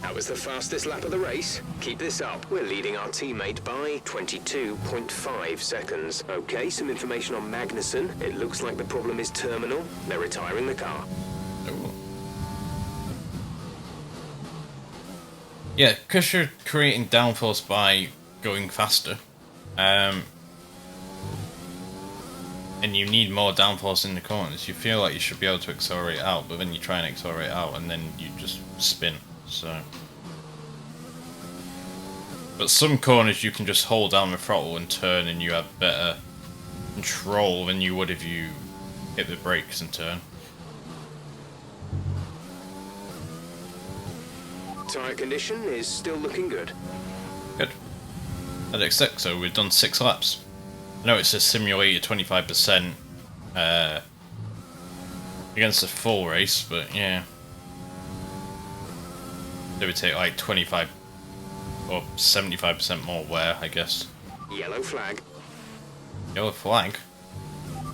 That was the fastest lap of the race. Keep this up. We're leading our teammate by 22.5 seconds. Okay, some information on Magnussen. It looks like the problem is terminal. They're retiring the car. Ooh. Yeah, because you're creating downforce by going faster. And you need more downforce in the corners. You feel like you should be able to accelerate out, but then you try and accelerate out and then you just spin. So, but some corners you can just hold down the throttle and turn, and you have better control than you would if you hit the brakes and turn. Tyre condition is still looking good. Good. I'd expect so. We've done 6 laps. I know it's a simulated 25% against a full race, but yeah. They would take like 25 or 75% more wear, I guess. Yellow flag. Yellow flag?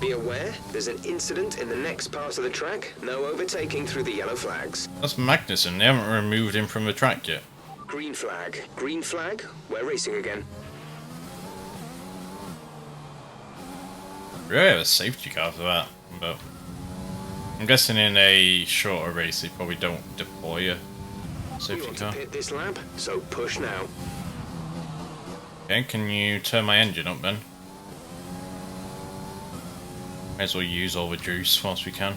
Be aware, there's an incident in the next part of the track. No overtaking through the yellow flags. That's Magnussen. They haven't removed him from the track yet. Green flag. Green flag. We're racing again. We really have a safety car for that, but I'm guessing in a shorter race they probably don't deploy a We safety want car. to pit this lap, so push now. Okay, can you turn my engine up then? Might as well use all the juice whilst we can.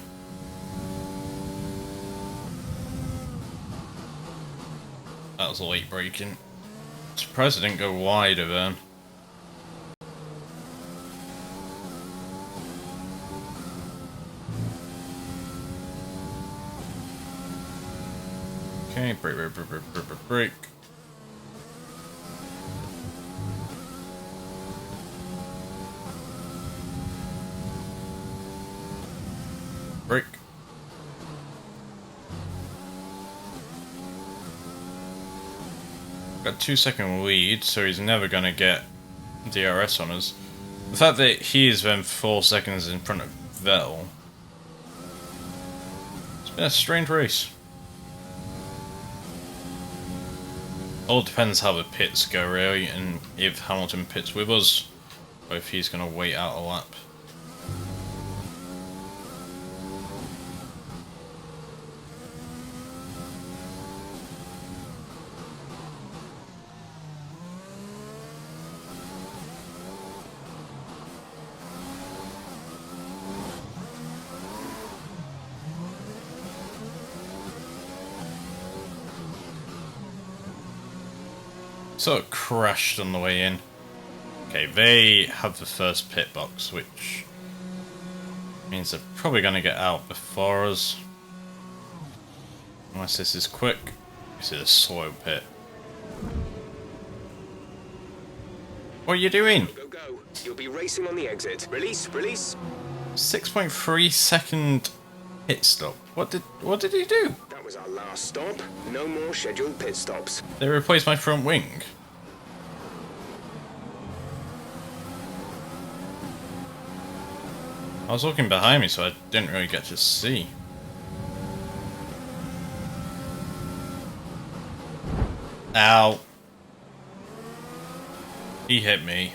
That was late braking. Surprised I didn't go wider then. Okay, brake. Brake. Got 2-second lead, so he's never gonna get DRS on us. The fact that he is then 4 seconds in front of Vettel. It's been a strange race. All depends how the pits go really, and if Hamilton pits with us, or if he's going to wait out a lap. Sort of crashed on the way in. Okay, they have the first pit box, which means they're probably going to get out before us. Unless this is quick. This is a slow pit. What are you doing? Go, go. You'll be racing on the exit. Release, release. 6.3 second pit stop. What did he do? That was our last stop. No more scheduled pit stops. They replaced my front wing. I was looking behind me, so I didn't really get to see. Ow. He hit me.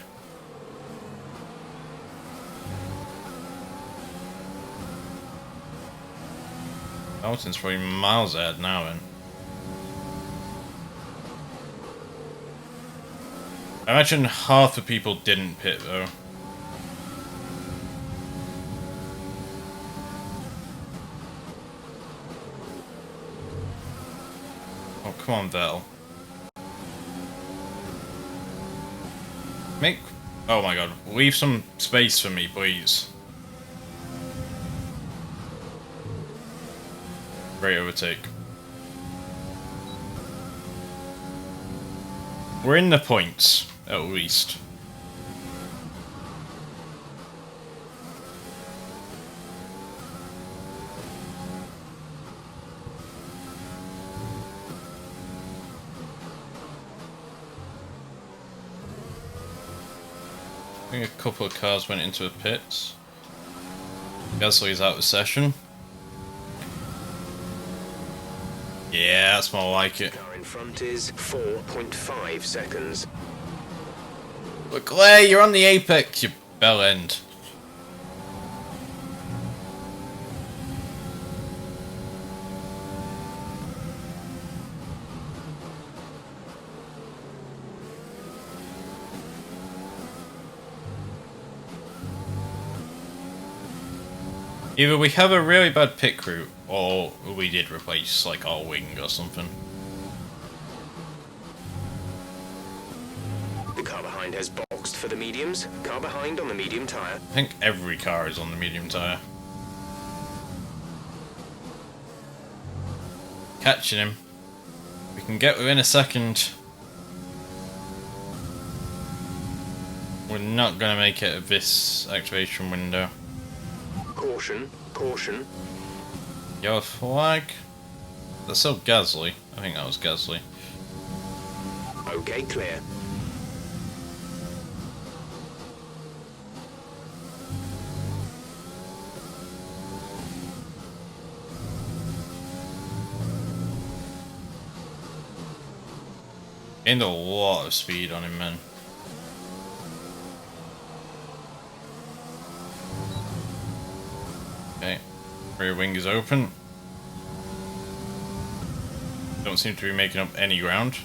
Hamilton's probably miles ahead now, then. I imagine half the people didn't pit, though. Oh, come on, Vettel. Oh my god, leave some space for me, please. Great overtake. We're in the points, at least. I think a couple of cars went into the pits. Gasly's out of session. Yeah, that's more like it. Car in front is 4.5 seconds. Leclerc, you're on the apex, you bell end. Either we have a really bad pit crew, or we did replace, like, our wing or something. The car behind has boxed for the mediums. Car behind on the medium tyre. I think every car is on the medium tyre. Catching him. We can get within a second. We're not going to make it at this activation window. Caution, caution. Yellow flag. That's still Gasly. I think that was Gasly. Okay, clear. Gained a lot of speed on him, man. Okay, rear wing is open. Don't seem to be making up any ground.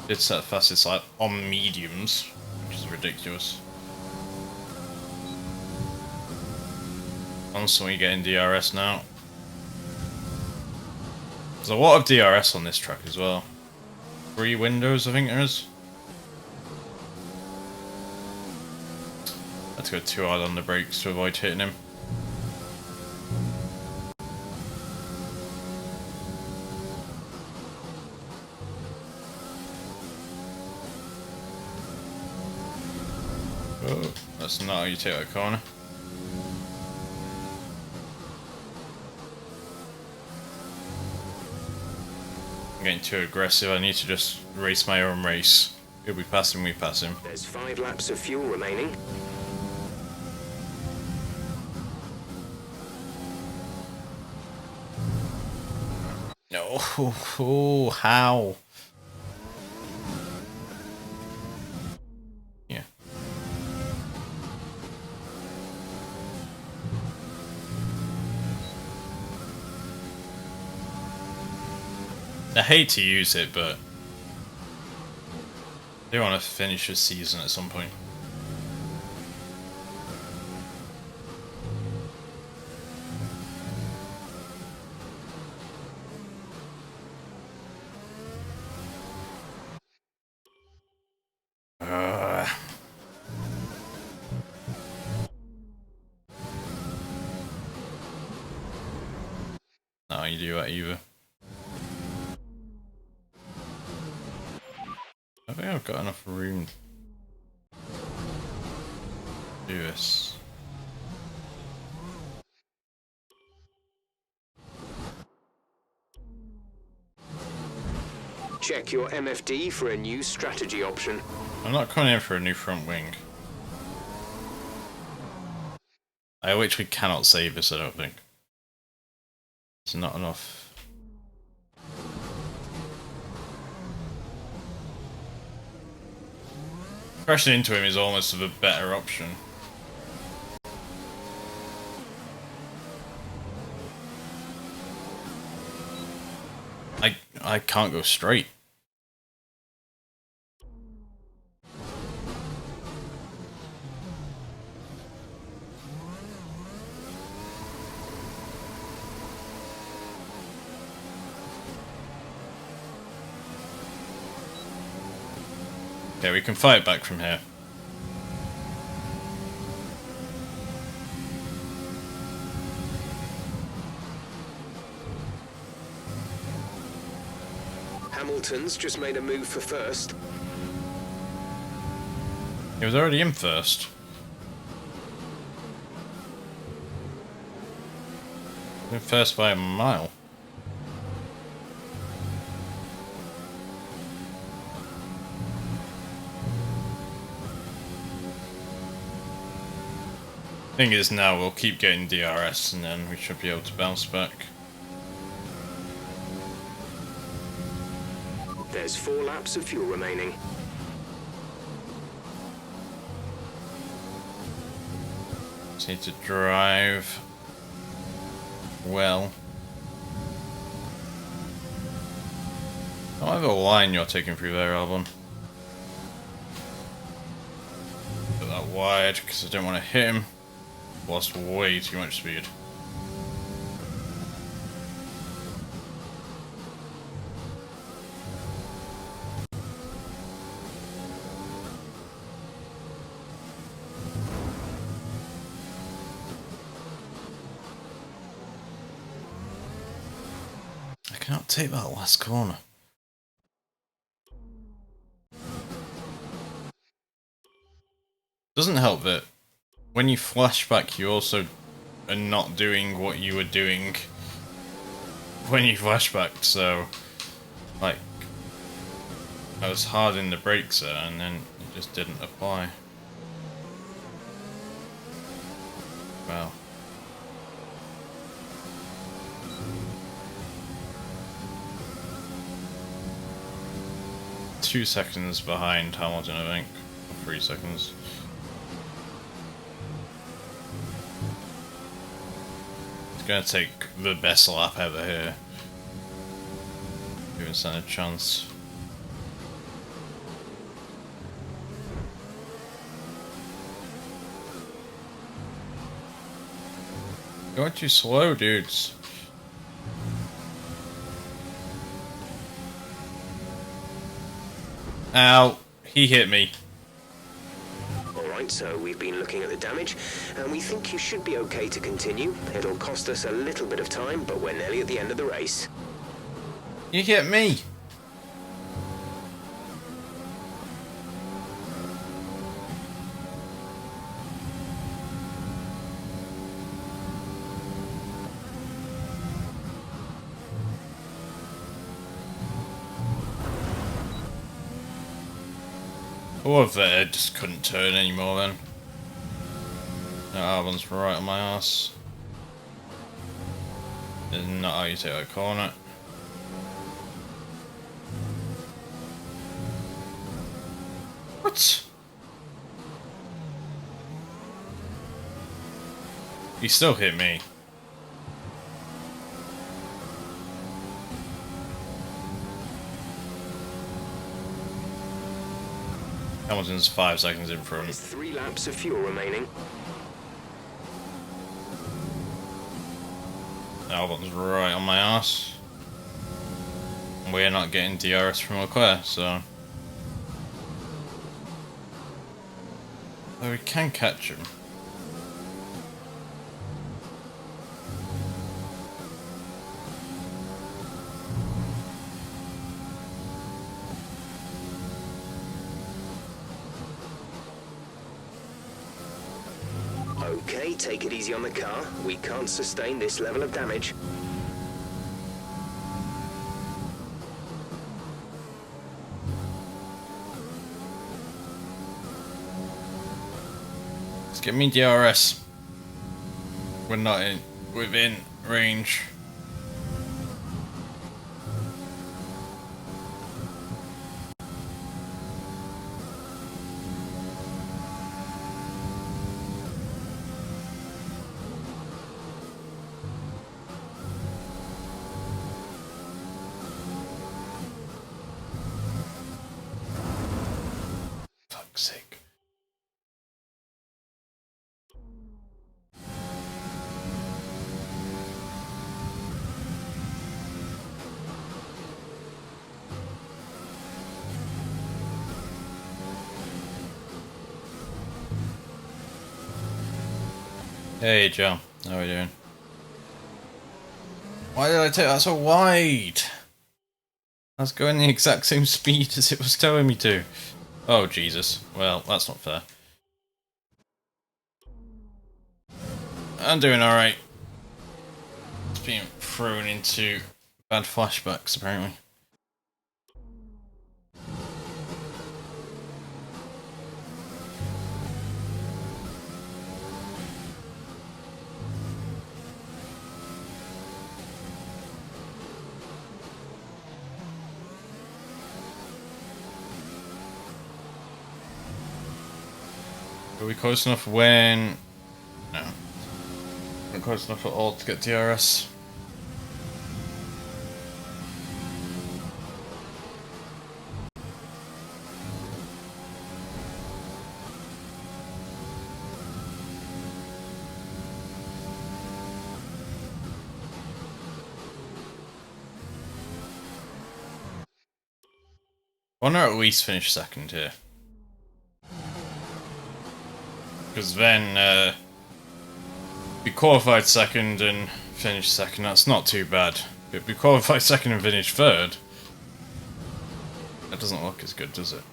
Did set fastest lap on mediums, which is ridiculous. Constantly getting DRS now. There's a lot of DRS on this track as well. 3 windows, I think there is. Let's go too hard on the brakes to avoid hitting him. Oh, that's not how you take that corner. I'm getting too aggressive. I need to just race my own race. If we pass him, we pass him. There's 5 laps of fuel remaining. No, oh, how? Yeah. I hate to use it, but they want to finish the season at some point. No, you do that either. I think I've got enough room to do this. Check your MFD for a new strategy option. I'm not coming in for a new front wing. I literally cannot save this, I don't think. It's not enough. Crashing into him is almost a better option. I can't go straight. Okay, we can fight back from here. Hamilton's just made a move for first. He was already in first. In first by a mile. Thing is, now we'll keep getting DRS and then we should be able to bounce back. There's 4 laps of fuel remaining. Just need to drive well. I don't have a line you're taking through there, Albon. Put that wide because I don't want to hit him. Lost way too much speed. I cannot take that last corner. Doesn't help that when you flash back, you also are not doing what you were doing when you flash back, so like I was hard in the brakes there and then it just didn't apply. Wow. Two seconds behind Hamilton, I think. 3 seconds. It's gonna take the best lap ever here. Give us a chance. Going too slow, dudes. Ow, he hit me. Alright, so we've been looking at the damage, and we think you should be okay to continue. It'll cost us a little bit of time, but we're nearly at the end of the race. You hit me. Or if I just couldn't turn anymore then. That one's right on my ass. This is not how you take a corner. What? He still hit me. Hamilton's 5 seconds in front. There's 3 laps of fuel remaining. Albon's right on my ass. We're not getting DRS from Leclerc, so... Though we can catch him. Okay, take it easy on the car. We can't sustain this level of damage. Let's get me DRS. We're not within range. Hey, John. How are we doing? Why did I take that so wide? I was going the exact same speed as it was telling me to. Oh, Jesus. Well, that's not fair. I'm doing alright. It's being thrown into bad flashbacks, apparently. Are we close enough when... No. We're close enough at all to get DRS. I want to at least finish second here. Because then, we qualified second and finished second, that's not too bad. But if we qualified second and finished third, that doesn't look as good, does it?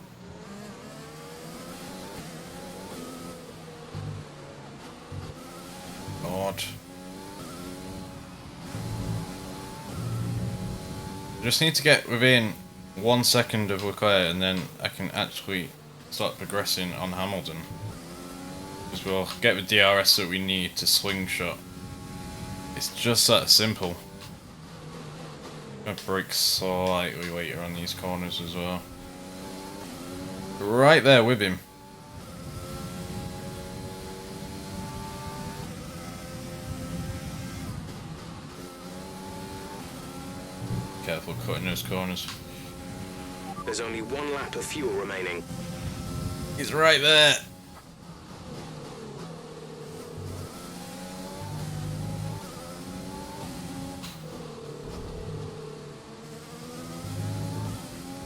God. I just need to get within 1 second of Leclerc and then I can actually start progressing on Hamilton. Because we'll get the DRS that we need to slingshot. It's just that simple. I'm gonna brake slightly later on these corners as well. Right there with him. Careful cutting those corners. There's only 1 lap of fuel remaining. He's right there.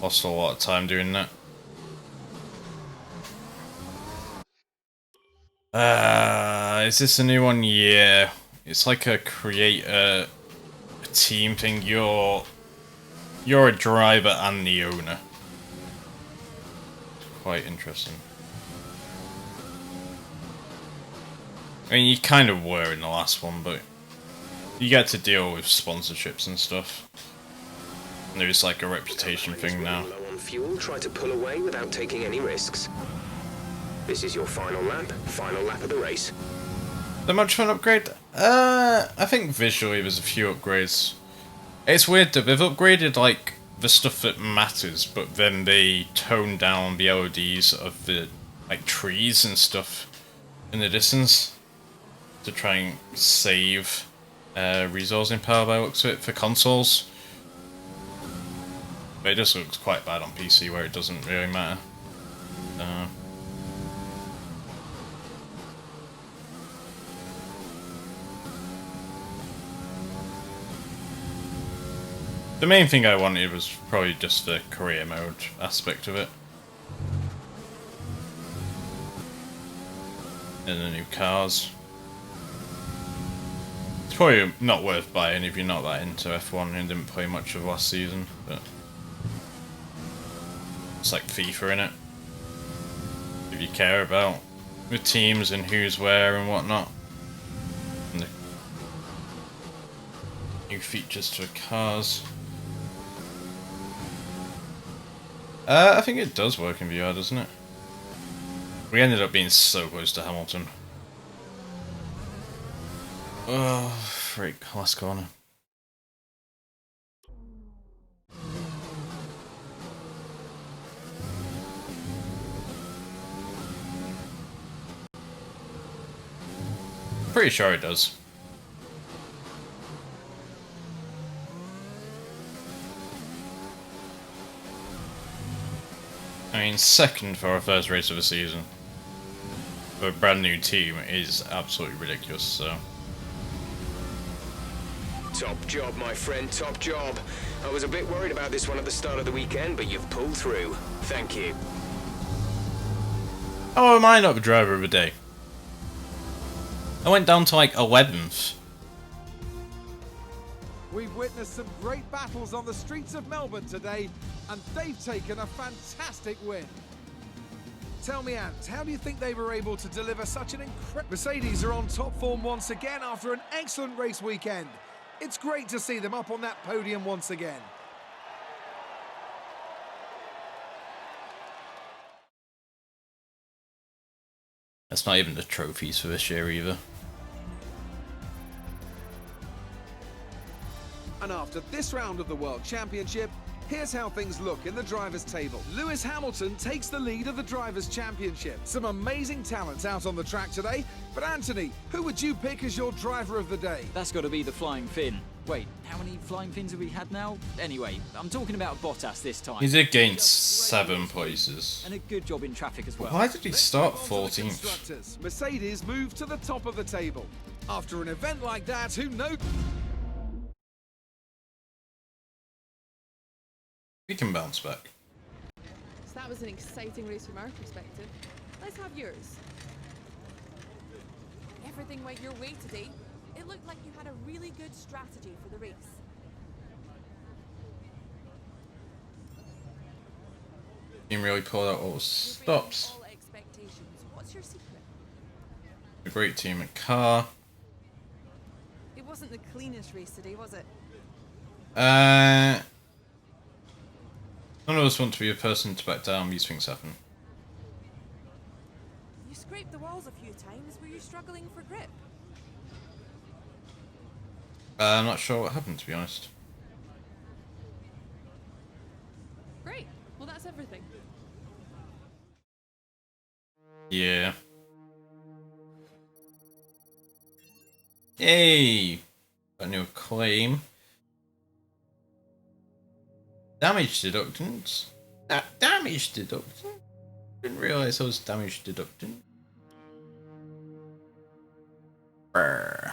Lost a lot of time doing that. Is this a new one? Yeah. It's like a create a team thing. You're a driver and the owner. Quite interesting. I mean, you kind of were in the last one, but you get to deal with sponsorships and stuff. And there's like a reputation thing now. Low on fuel, try to pull away without taking any risks. This is your final lap of the race. The much fun upgrade? I think visually there's a few upgrades. It's weird that they've upgraded like the stuff that matters, but then they tone down the LEDs of the like trees and stuff in the distance to try and save resourcing power by the looks of it for consoles. But it just looks quite bad on PC where it doesn't really matter. The main thing I wanted was probably just the career mode aspect of it. And the new cars. It's probably not worth buying if you're not that into F1 and didn't play much of last season, but it's like FIFA, innit? If you care about the teams and who's where and whatnot. And the new features to the cars. I think it does work in VR, doesn't it? We ended up being so close to Hamilton. Oh, freak, last corner. Pretty sure it does. I mean, second for our first race of the season for a brand new team is absolutely ridiculous, so. Top job, my friend, top job. I was a bit worried about this one at the start of the weekend, but you've pulled through. Thank you. Oh, am I not the driver of the day? I went down to like 11th. We've witnessed some great battles on the streets of Melbourne today, and they've taken a fantastic win. Tell me, Ant, how do you think they were able to deliver such an incredible... Mercedes are on top form once again after an excellent race weekend. It's great to see them up on that podium once again. That's not even the trophies for this year either. And after this round of the World Championship, here's how things look in the Drivers' Table. Lewis Hamilton takes the lead of the Drivers' Championship. Some amazing talents out on the track today, but Anthony, who would you pick as your driver of the day? That's got to be the Flying Finn. Wait, how many Flying Fins have we had now? Anyway, I'm talking about Bottas this time. He's against 7 places. And a good job in traffic as well. Why did he start Let's move on to the 14th? constructors. Mercedes move to the top of the table. After an event like that, who knows? We can bounce back. So that was an exciting race from our perspective. Let's have yours. Everything went your way today. It looked like you had a really good strategy for the race. Team really pulled out all the stops. All expectations. What's your secret? A great team at car. It wasn't the cleanest race today, was it? None of us want to be a person to back down. These things happen. You scraped the walls a few times. Were you struggling for grip? I'm not sure what happened, to be honest. Great. Well, that's everything. Yeah. Yay! Got a new acclaim. Damage deductants? Damage deductant? Didn't realise I was damage deductant. Brr.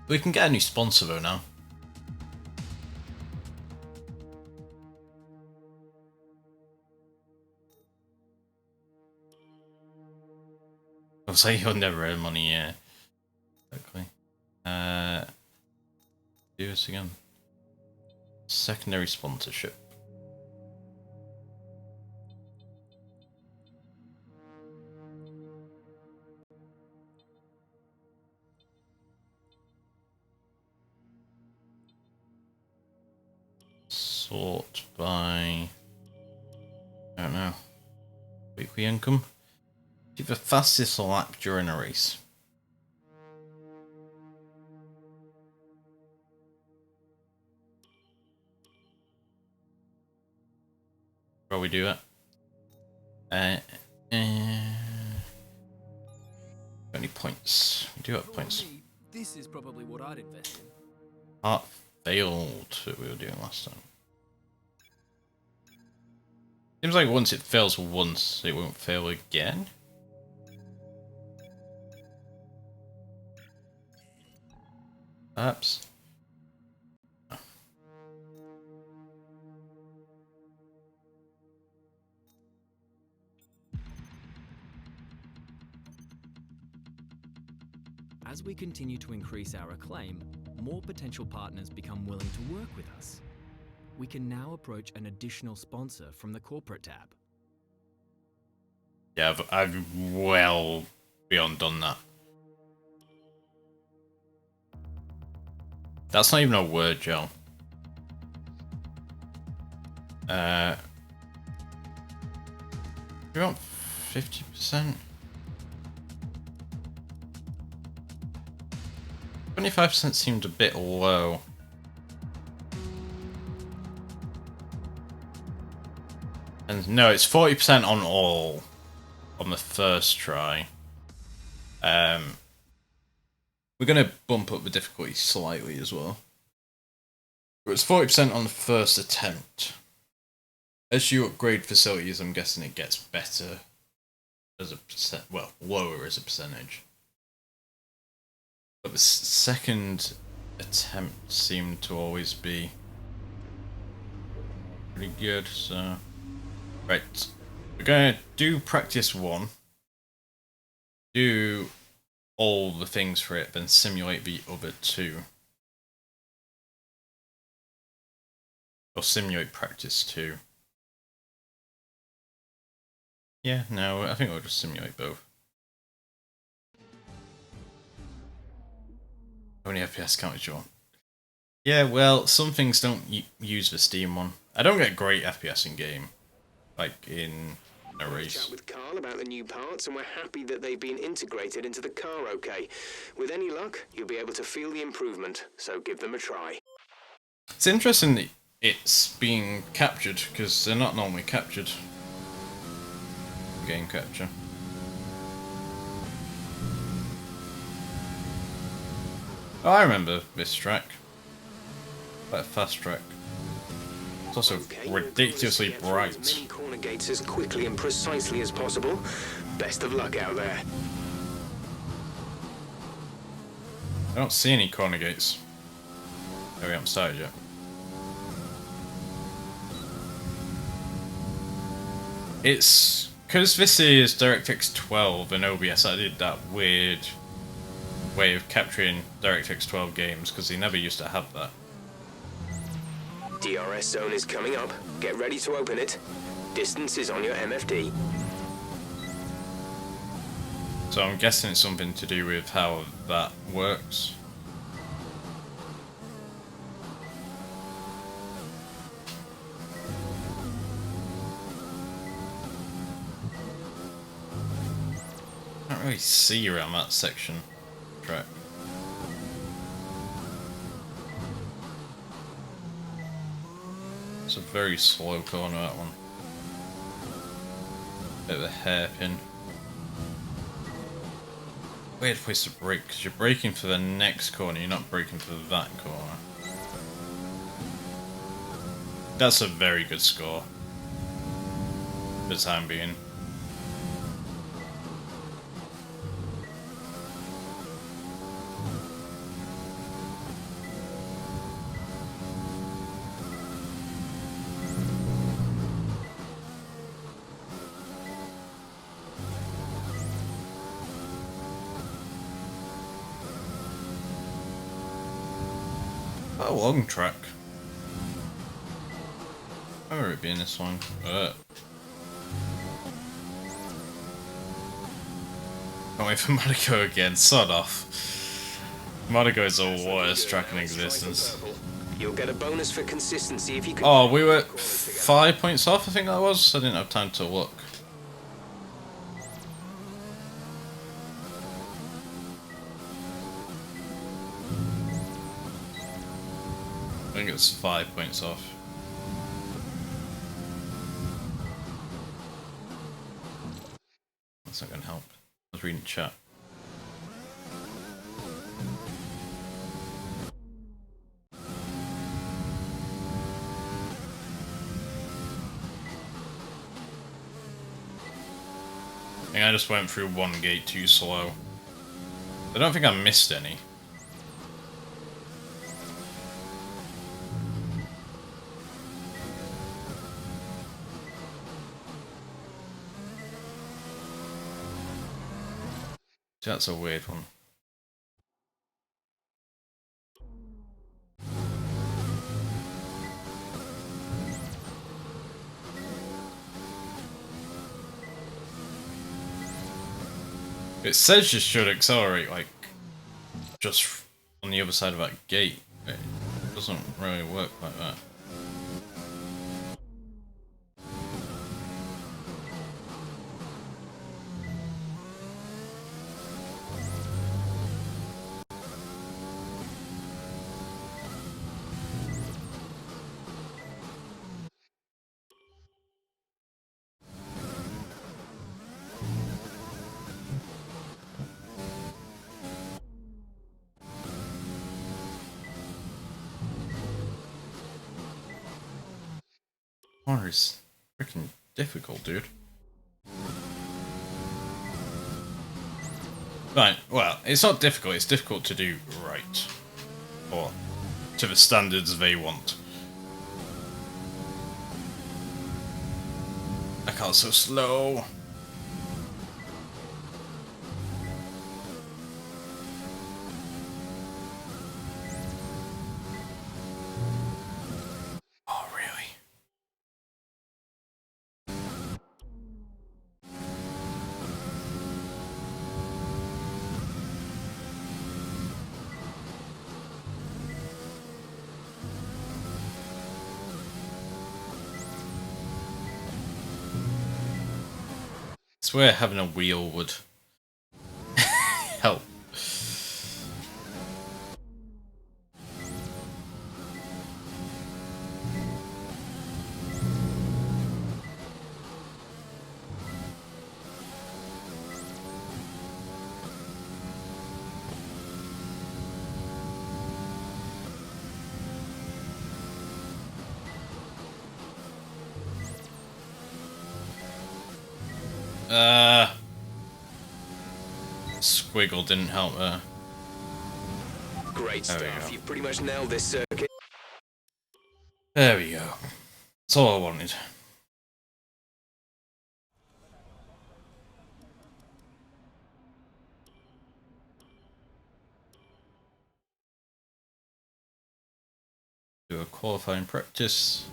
We can get a new sponsor though now. I'll say you'll never earn money, yeah. Exactly. Do this again. Secondary sponsorship. Sort by... I don't know. Weekly income? Do the fastest lap during a race. Probably do it. 20 points. We do have points. This is probably what I'd invest in. Heart failed that we were doing last time. Seems like once it fails once, it won't fail again. Perhaps. As we continue to increase our acclaim, more potential partners become willing to work with us. We can now approach an additional sponsor from the corporate tab. Yeah, I've well beyond done that. That's not even a word, Joe. You want 50%? 25% seemed a bit low. And no, it's 40% on all on the first try. We're gonna bump up the difficulty slightly as well. It was 40% on the first attempt. As you upgrade facilities, I'm guessing it gets better as a percent. Well, lower as a percentage. But the second attempt seemed to always be pretty good, so... Right. We're going to do practice 1. Do all the things for it, then simulate the other 2. Or simulate practice 2. Yeah, no, I think we'll just simulate both. How many FPS count you want? Yeah, well, some things don't use the Steam one. I don't get great FPS in game, like in a race. Chat with Carl about the new parts, and we're happy that they've been integrated into the car. Okay, with any luck, you'll be able to feel the improvement. So give them a try. It's interesting that it's being captured because they're not normally captured. Game capture. Oh, I remember this track. Quite a fast track. It's also ridiculously bright. As many corner gates as quickly and precisely as possible. Best of luck out there. I don't see any corner gates. Oh, we haven't started yet. It's because this is DirectX 12 and OBS. I did that weird way of capturing DirectX 12 games because they never used to have that. Drs Zone is coming up. Get ready to open it. Distance is on your MFD. So I'm guessing it's something to do with how that works. Can't really see around that section track. It's a very slow corner, that one. Bit of a hairpin. Weird place to brake, because you're braking for the next corner, you're not braking for that corner. That's a very good score. For the time being. A long track. I remember it being this long. Can't wait for Monaco again. Sod off. Monaco is the worst track in existence. You'll get a bonus for consistency if you can. Oh, we were 5 points off, I think that was. I didn't have time to look. I think it's 5 points off. That's not going to help. I was reading chat. I think I just went through one gate too slow. I don't think I missed any. That's a weird one. It says you should accelerate, like, just on the other side of that gate. It doesn't really work like that. Corner is freaking difficult, dude. Right, well, it's not difficult, it's difficult to do right. Or to the standards they want. That car's so slow. Oh, really? I swear having a wheel would help. Squiggle didn't help there. Great There we stuff. go. You've pretty much nailed this circuit. There we go. That's all I wanted. Do a qualifying practice.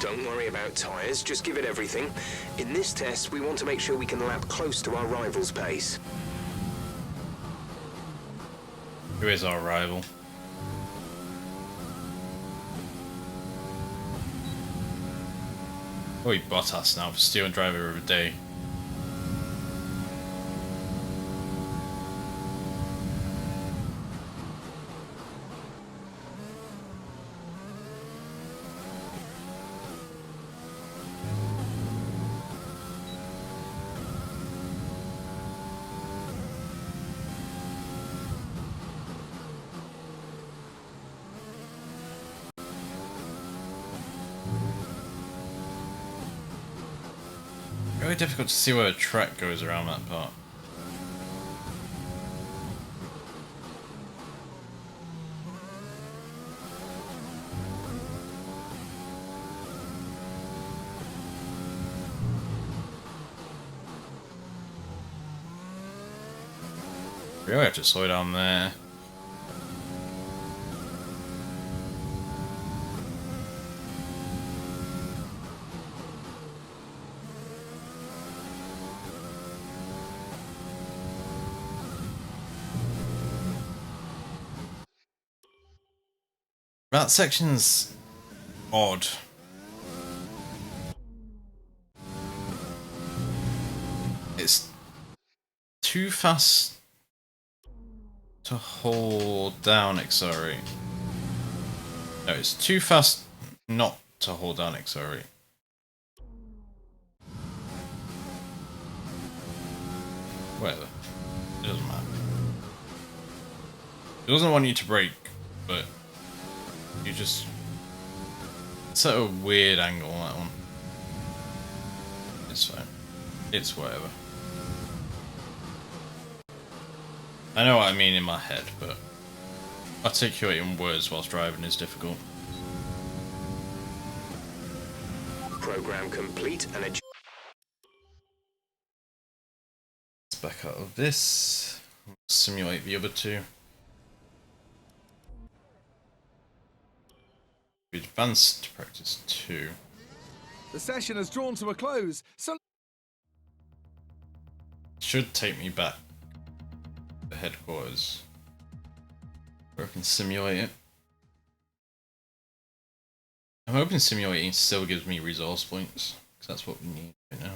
Don't worry about tyres, just give it everything. In this test, we want to make sure we can lap close to our rival's pace. Who is our rival? Oh, he Bottas now for stealing driver of the day. Very difficult to see where a track goes around that part. Really have to slow down there. That section's odd. It's too fast to hold down accelerate. No, it's too fast not to hold down accelerate. Whatever. It doesn't matter. It doesn't want you to brake, but you just... It's at a weird angle, that one. It's fine. It's whatever. I know what I mean in my head, but articulating words whilst driving is difficult. Program complete and Let's back out of this. Simulate the other two. Advanced practice 2. The session has drawn to a close, so Should take me back to headquarters where I can simulate it. I'm hoping simulating still gives me resource points, because that's what we need right now.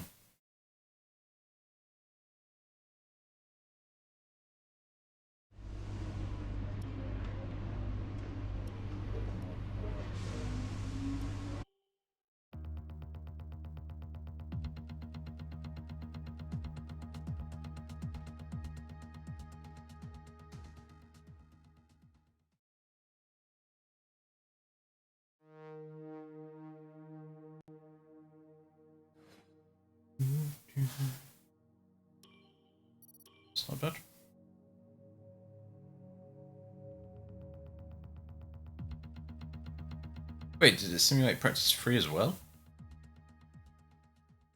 It's not bad. Wait, did it simulate practice 3 as well?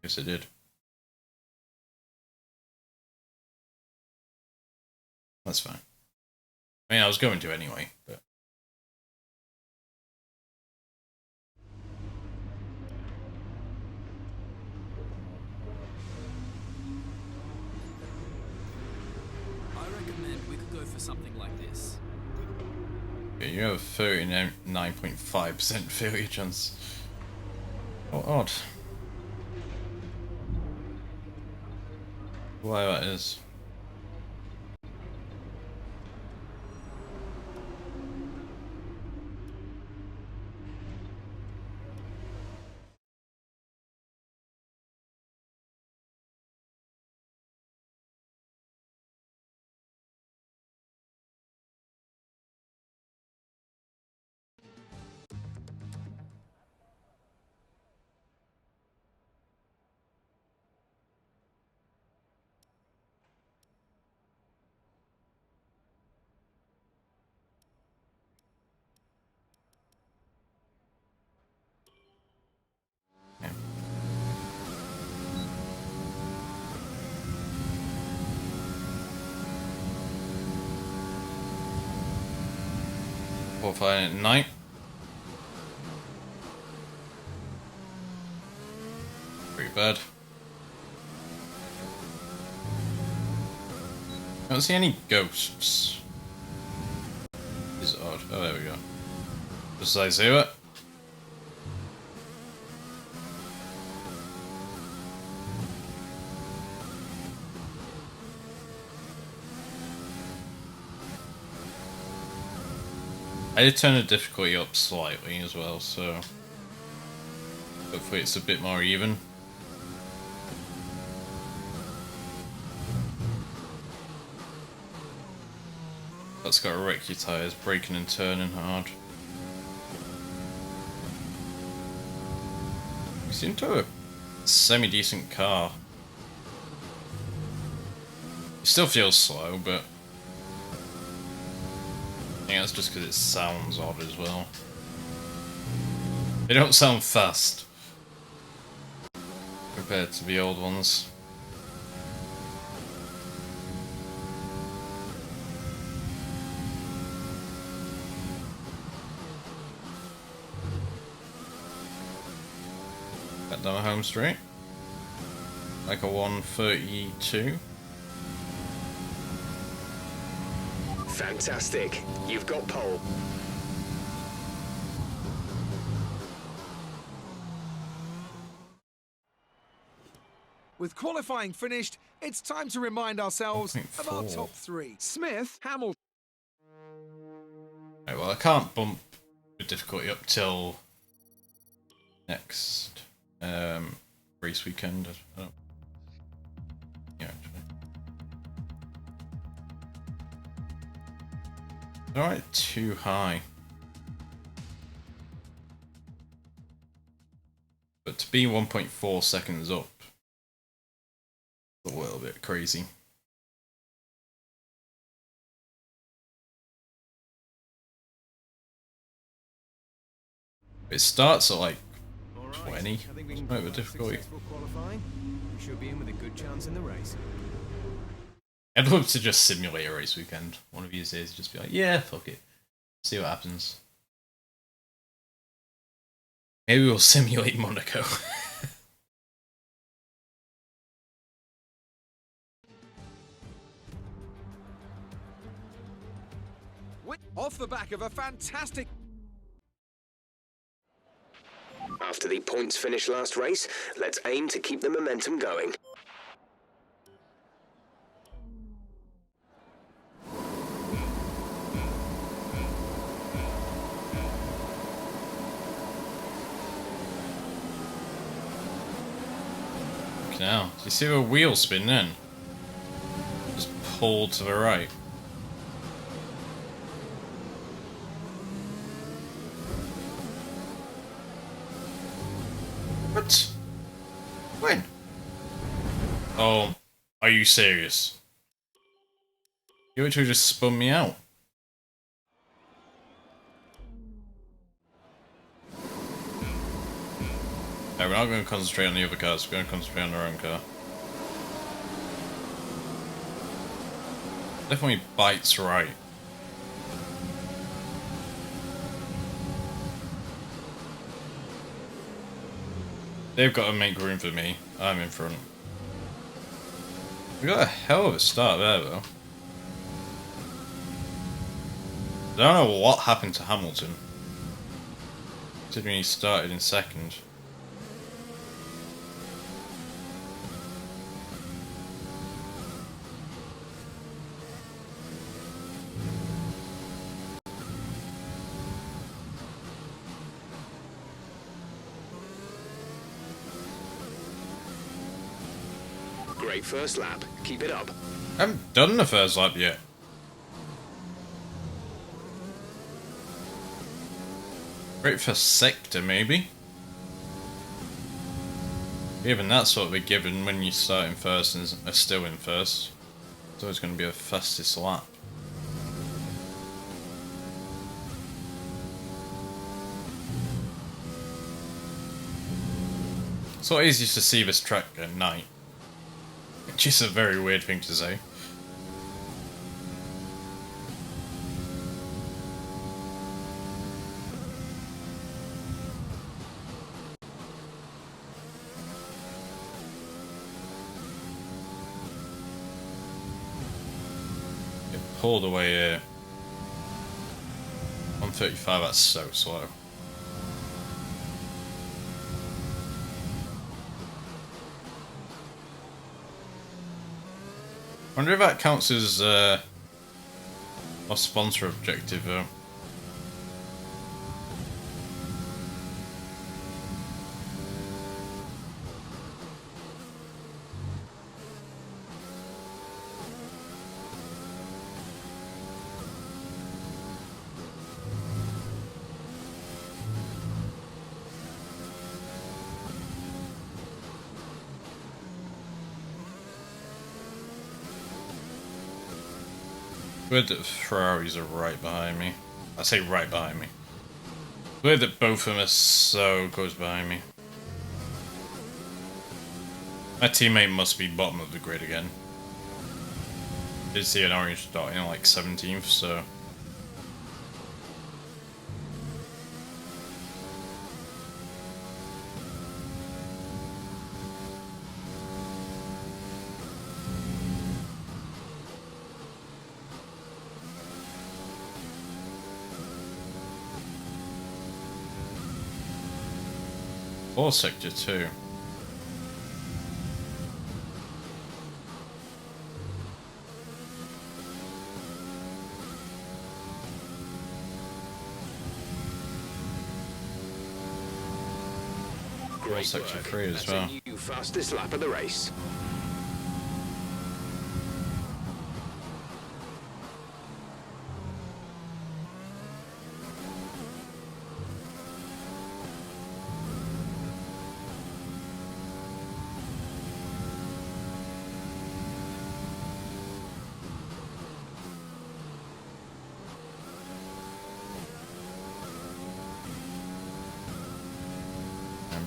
Yes, it did. That's fine. I mean, I was going to anyway, but... I recommend we could go for something like this. Yeah, you have a 39.5% failure chance. Oh, odd. Why that is. Yeah. Qualifying at night. Pretty bad. I don't see any ghosts. This is odd. Oh, there we go. Just as I say it. I did turn the difficulty up slightly as well, so hopefully it's a bit more even. That's got to wreck your tyres, braking and turning hard. We seem to have a semi-decent car. It still feels slow, but I think that's just because it sounds odd as well. They don't sound fast compared to the old ones. Back down the home straight. Like a 132. Fantastic. You've got pole. With qualifying finished, it's time to remind ourselves of our 1.4. top three. Smith, Hamilton. Right, well, I can't bump the difficulty up till next race weekend. I don't... Yeah, actually. Alright, too high. But to be 1.4 seconds up, a little bit crazy. It starts at like 20. I think we can Right, call with that difficulty. successful qualifying. We should be in with a good chance in the race. I'd love to just simulate a race weekend. One of these days, just be like, yeah, fuck it. See what happens. Maybe we'll simulate Monaco. Off the back of a fantastic... After the points finish last race, let's aim to keep the momentum going. Now, do you see the wheel spin then? Just pull to the right. What? When? Oh, are you serious? You actually just spun me out. No, we're not going to concentrate on the other cars, we're going to concentrate on our own car. Definitely bites right. They've got to make room for me. I'm in front. We got a hell of a start there, though. I don't know what happened to Hamilton, considering he started in second. Great first lap. Keep it up. I haven't done the first lap yet. Great first sector, maybe? Even that's what we're given when you start in first and are still in first. It's always going to be the fastest lap. It's not easy to see this track at night. Which is a very weird thing to say. Get pulled away here. 135, that's so slow. I wonder if that counts as a sponsor objective though. Weird that Ferraris are right behind me. I say right behind me. Weird that both of them are so close behind me. My teammate must be bottom of the grid again. Did see an orange dot in like 17th, so... Or sector 2. Or sector 3 as well. That's a new fastest lap of the race.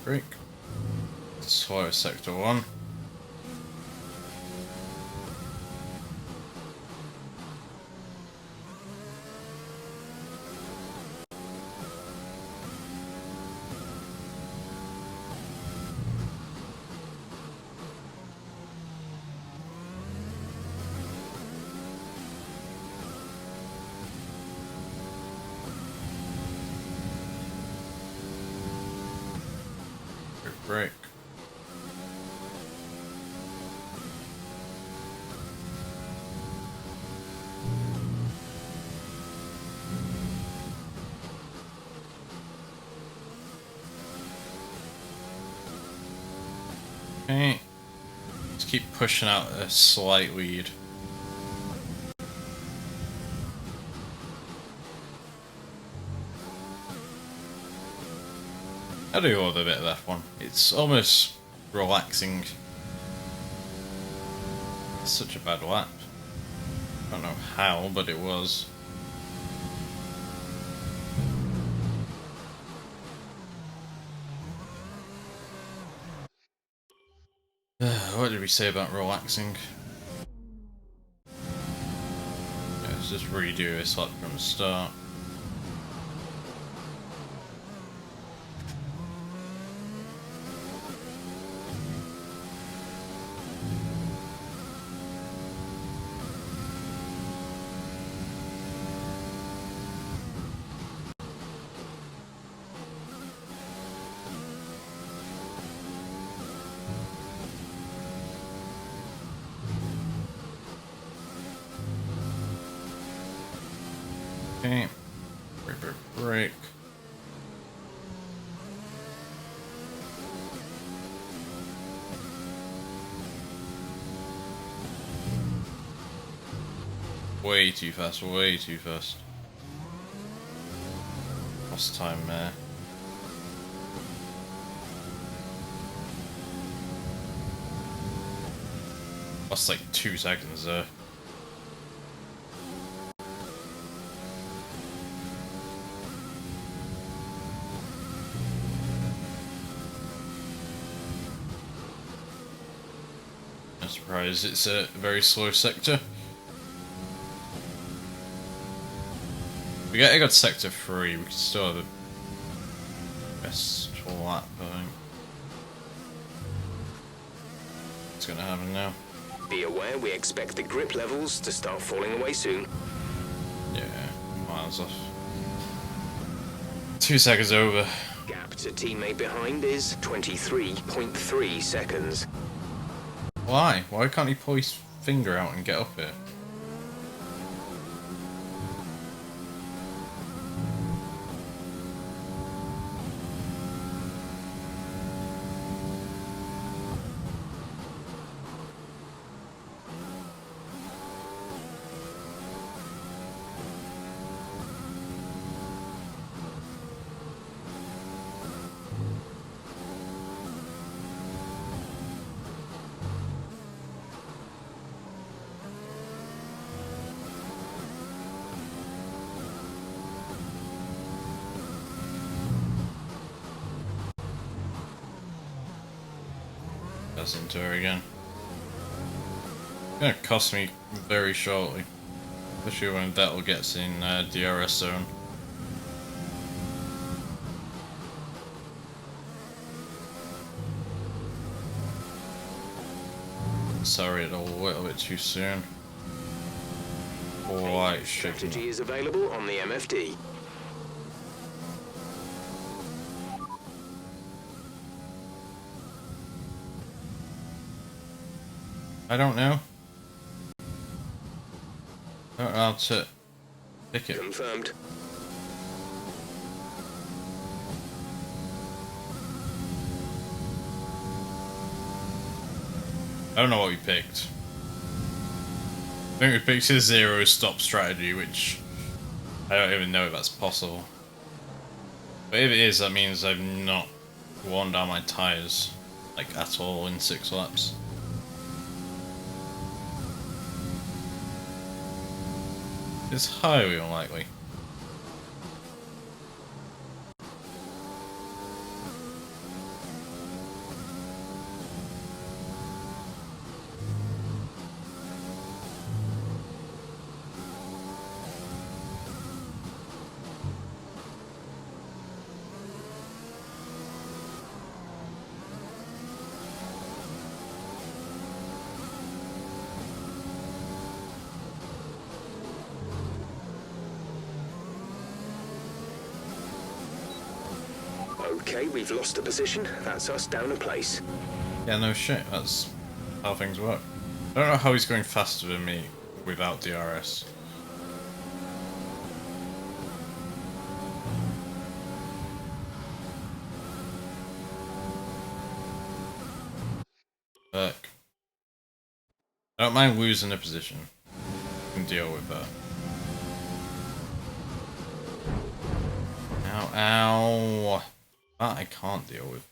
Break. Slow sector 1. Break. Okay. Let's keep pushing out a slight lead. I do love a bit of F1. It's almost relaxing. It's such a bad lap. I don't know how, but it was. What did we say about relaxing? Yeah, let's just redo this like from the start. Okay. Break. Way too fast, way too fast. Lost time there. Lost like 2 seconds there. No surprise, it's a very slow sector. I got sector 3, we can still have a best lap, I think. What's gonna happen now? Be aware we expect the grip levels to start falling away soon. Yeah, miles off. 2 seconds over. Gap to teammate behind is 23.3 seconds. Why? Why can't he pull his finger out and get up here? That's into her again. It's gonna cost me very shortly. Especially when Vettel gets in DRS zone. Sorry, it a little bit too soon. Quite shaking. Strategy is available on the MFD. I don't know. I don't know how to pick it. Confirmed. I don't know what we picked. I think we picked a zero stop strategy, which I don't even know if that's possible. But if it is, that means I've not worn down my tyres, like, at all in 6 laps. It's highly unlikely. Okay, we've lost a position. That's us down a place. Yeah, no shit, that's how things work. I don't know how he's going faster than me without DRS. Look. I don't mind losing a position. I can deal with that. Ow, ow. That I can't deal with.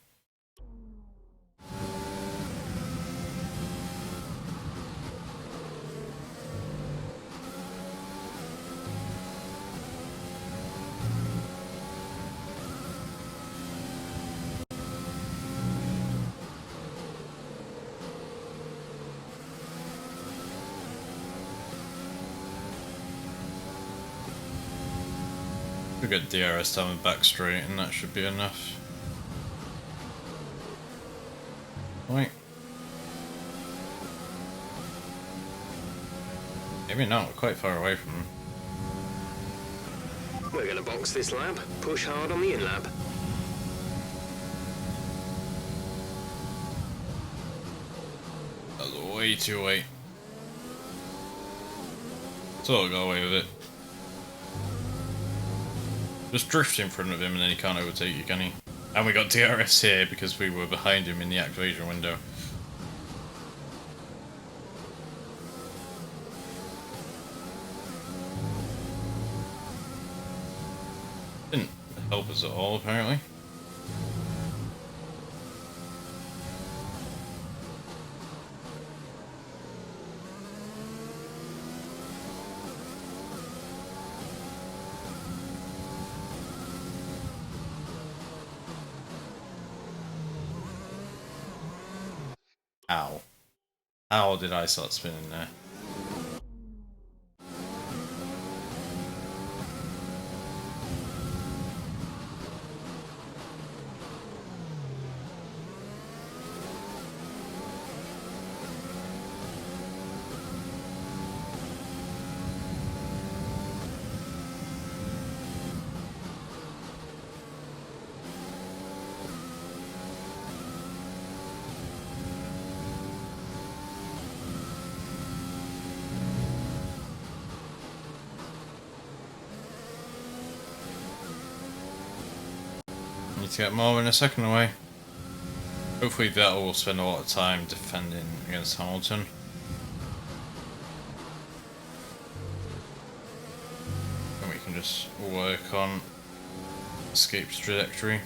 We'll get DRS down and back straight, and that should be enough. Wait. Maybe not, we're quite far away from them. We're going to box this lap, push hard on the in-lap. That was way too late. So I'll go away with it. Just drift in front of him and then he can't overtake you, can he? And we got DRS here because we were behind him in the activation window. Didn't help us at all, apparently. Ow. How did I start spinning there? Need to get more than a second away. Hopefully Vettel will spend a lot of time defending against Hamilton. And we can just work on escape's trajectory.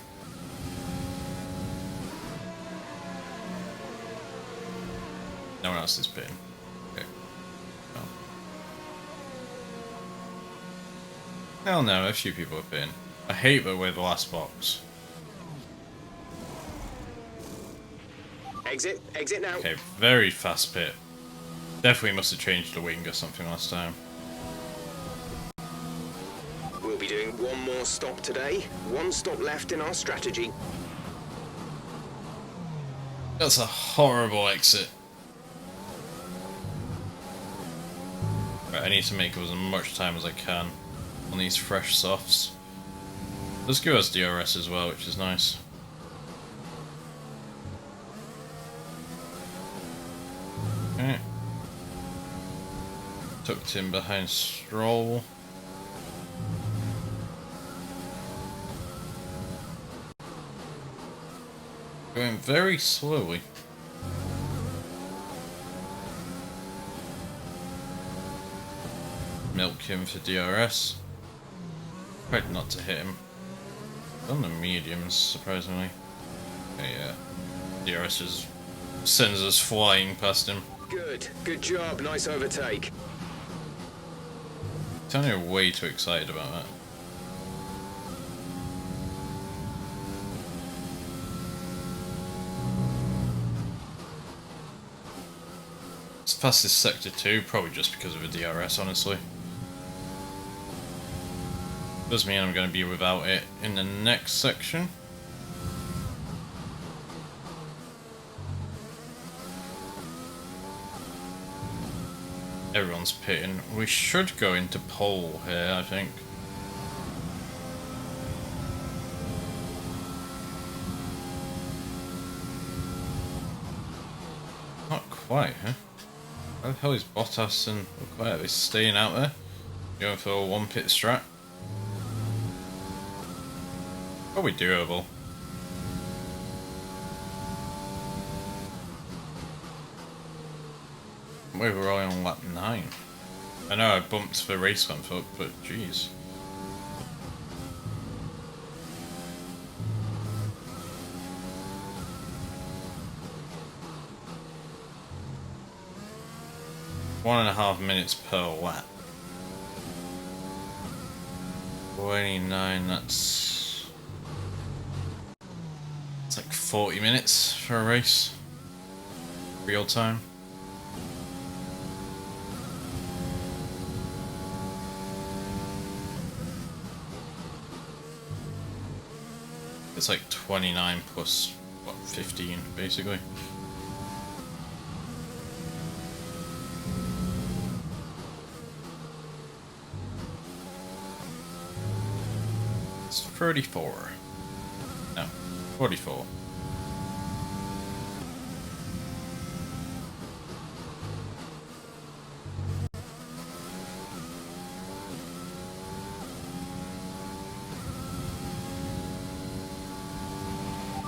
No one else is pitting. Okay. Oh. Hell no, a few people are pitting. I hate that we're the last box. Exit now. Okay, very fast pit. Definitely must have changed the wing or something last time. We'll be doing one more stop today. One stop left in our strategy. That's a horrible exit. Right, I need to make as much time as I can on these fresh softs. Let's give us DRS as well, which is nice. Okay. Tucked him behind Stroll. Going very slowly. Milk him for DRS. Tried not to hit him. On the mediums, surprisingly. Okay, yeah. DRS just sends us flying past him. Good job, nice overtake. Tony are way too excited about that. It's fastest sector 2, probably just because of a DRS, honestly. Does mean I'm going to be without it in the next section. Everyone's pitting. We should go into pole here, I think. Not quite, huh? Where the hell is Bottas and Leclerc? Are they staying out there? Going for a one pit strat? Probably doable. We were only on lap 9. I know I bumped the Racecraft up, but jeez. One and a half minutes per lap. 29, that's like 40 minutes for a race. Real time. it's like 29 plus, what, 15, basically. It's 34. No, 44.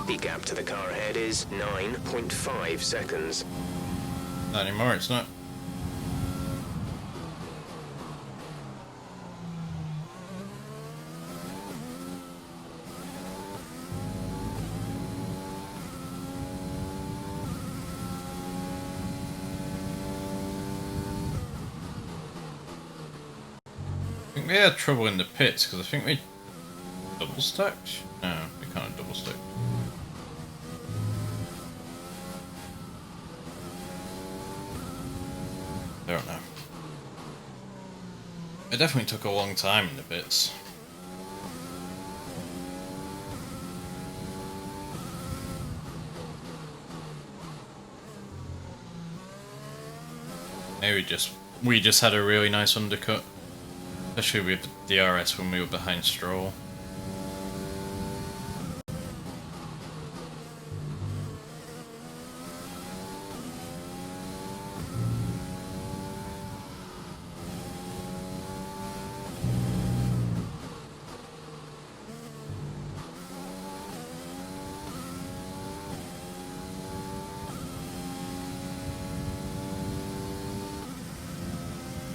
The gap to the car ahead is 9.5 seconds. Not anymore, it's not. I think we had trouble in the pits because I think we double stacked. No, we can't have double stacked. I don't know. It definitely took a long time in the pits. Maybe we just had a really nice undercut. Especially with DRS when we were behind Stroll.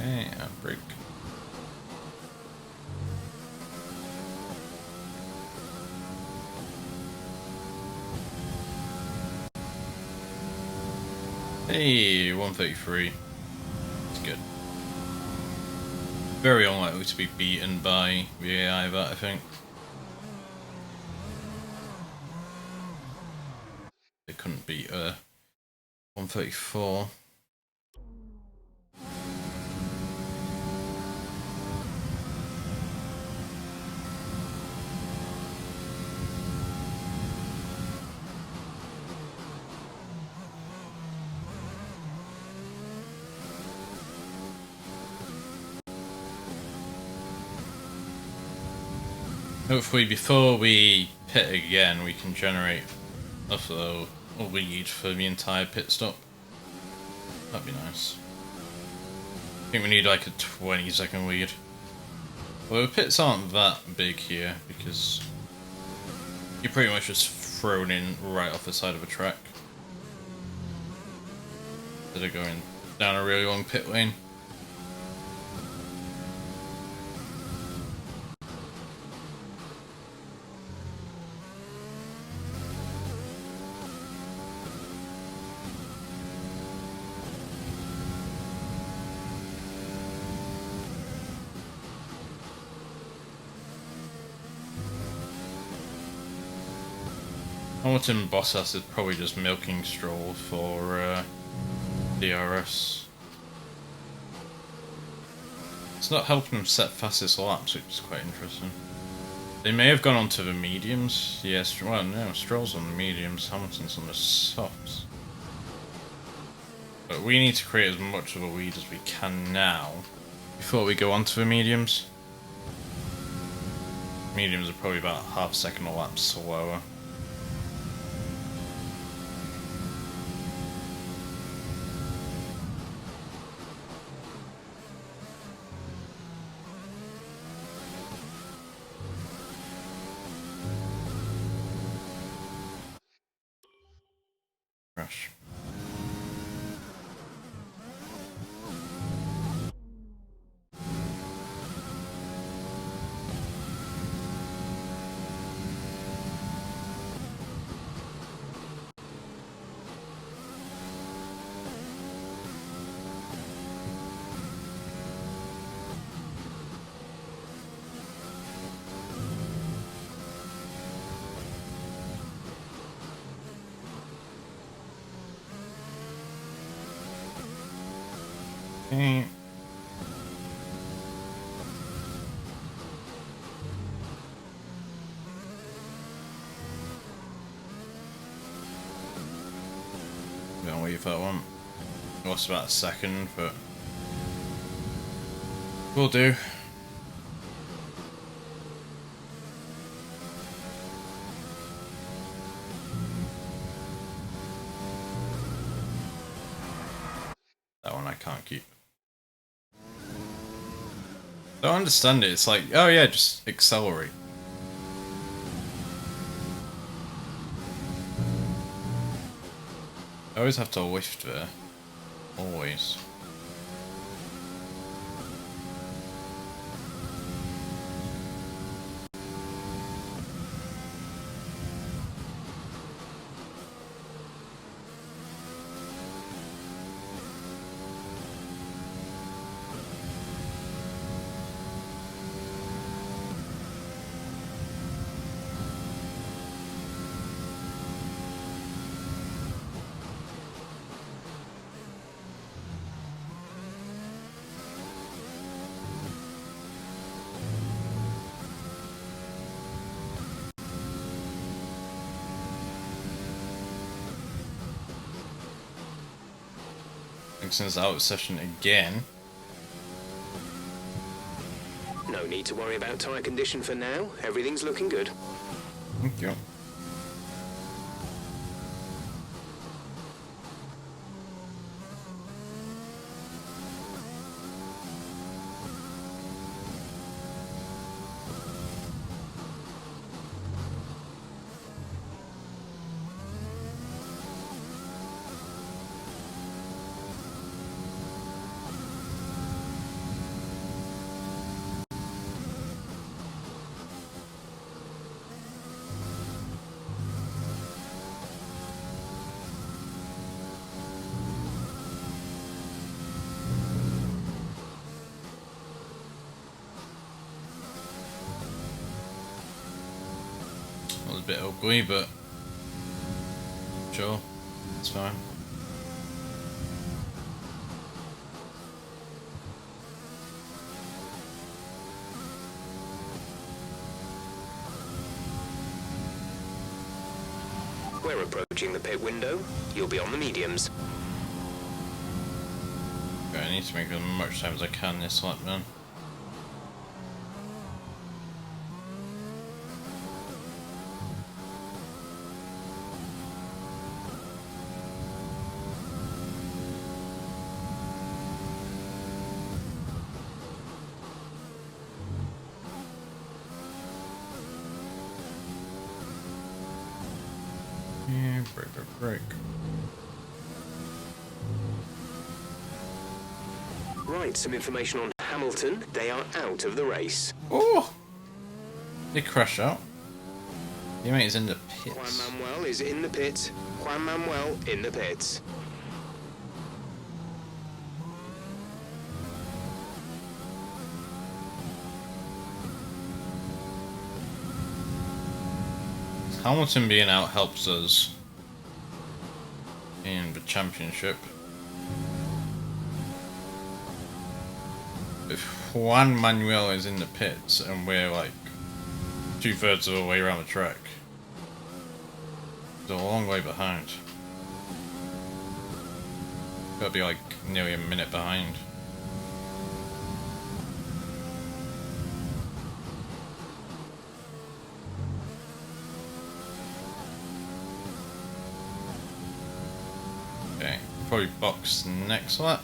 Okay, outbreak. Hey, 133. It's good. Very unlikely to be beaten by VAI, that I think. They couldn't beat 134. Hopefully before we pit again we can generate a lead for the entire pit stop. That'd be nice. I think we need like a 20-second lead. Well, the pits aren't that big here because you're pretty much just thrown in right off the side of a track. Instead of going down a really long pit lane. Hamilton Bottas is probably just milking Stroll for DRS. It's not helping them set fastest laps, which is quite interesting. They may have gone on to the mediums. Yes, well, no, Stroll's on the mediums, Hamilton's on the softs. But we need to create as much of a lead as we can now before we go on to the mediums. Mediums are probably about half a second a lap slower. Crash. Okay. gonna leave that one. Lost about a second, but will do. That one I can't keep. I don't understand it. It's like, oh yeah, just accelerate. I always have to lift there. Always. Since out of session again. No need to worry about tyre condition for now. Everything's looking good. Thank you. That was a bit ugly, but sure, it's fine. We're approaching the pit window. You'll be on the mediums. Okay, I need to make as much time as I can this lap, man. Yeah, break. Right, some information on Hamilton. They are out of the race. Oh! They crash out. Your mate is in the pits. Juan Manuel is in the pits. Juan Manuel in the pits. Hamilton being out helps us in the championship. If Juan Manuel is in the pits and we're like 2/3 of the way around the track, it's a long way behind. Gotta be like nearly a minute behind. Okay, probably box next lap.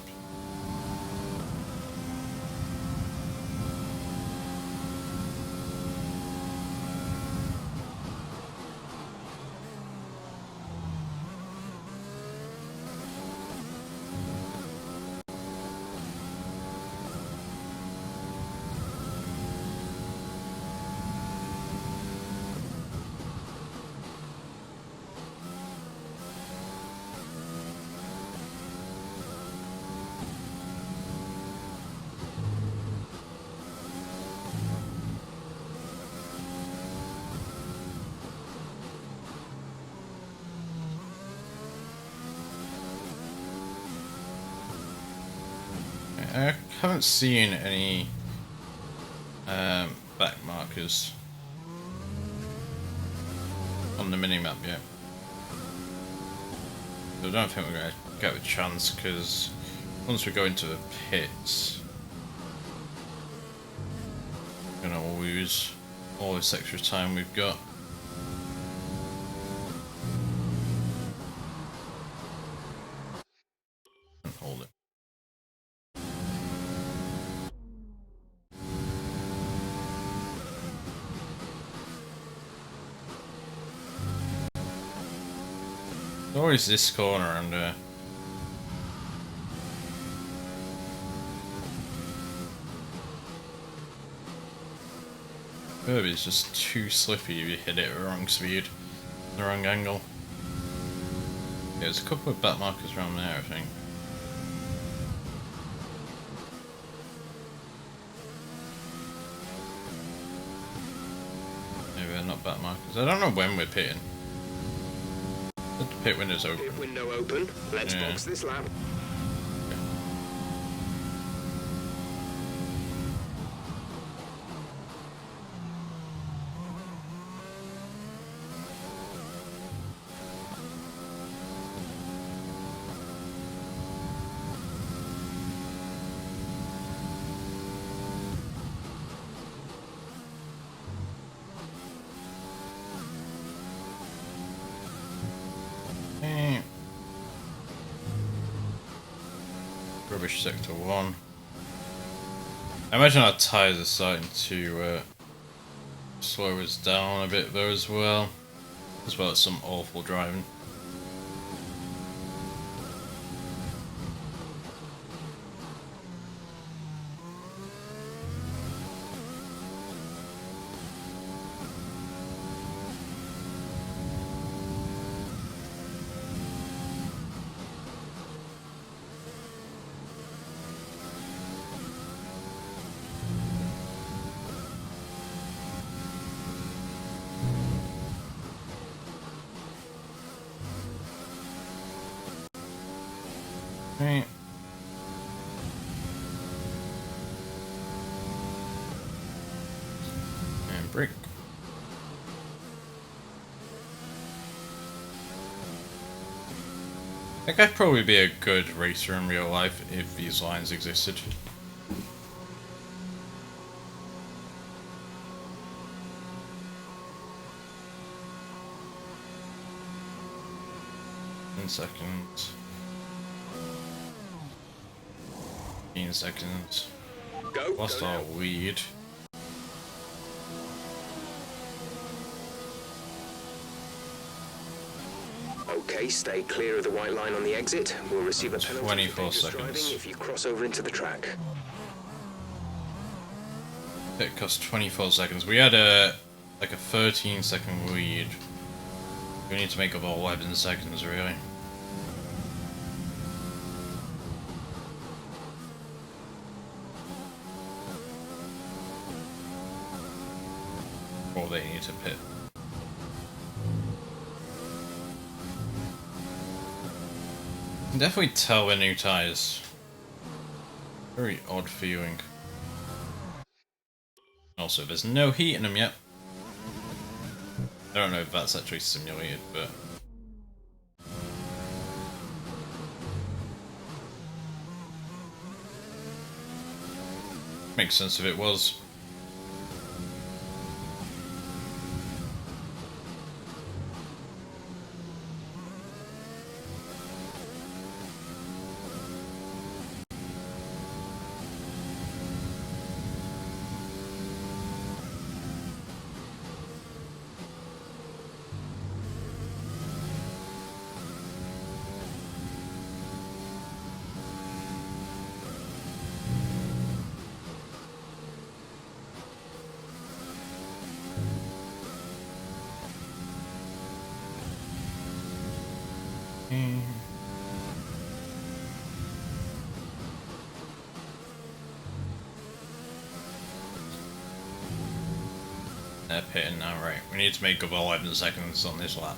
I haven't seen any back markers on the minimap yet. I don't think we're going to get a chance, because once we go into the pits, we're going to lose all this extra time we've got. Hold it. Always this corner and curb is just too slippy if you hit it at the wrong speed, the wrong angle. Yeah, there's a couple of back markers around there, I think. Maybe they're not back markers. I don't know when we're pitting. The pit window's open. Pit window open. Let's box this lap. Rubbish sector 1. I imagine our tyres are starting to slow us down a bit though as well as some awful driving. Right. And brake. I think I'd probably be a good racer in real life if these lines existed. Seconds. 15 seconds. Lost our lead. Okay, stay clear of the white line on the exit. We'll receive a penalty 24 for dangerous seconds. driving if you cross over into the track. It cost 24 seconds. We had a 13-second lead. We need to make up 11 seconds, really. Or they need to pit. You can definitely tell they're new tyres. Very odd feeling. Also, there's no heat in them yet. I don't know if that's actually simulated, but... makes sense if it was. They're pitting now, right. We need to make up 11 seconds on this lap.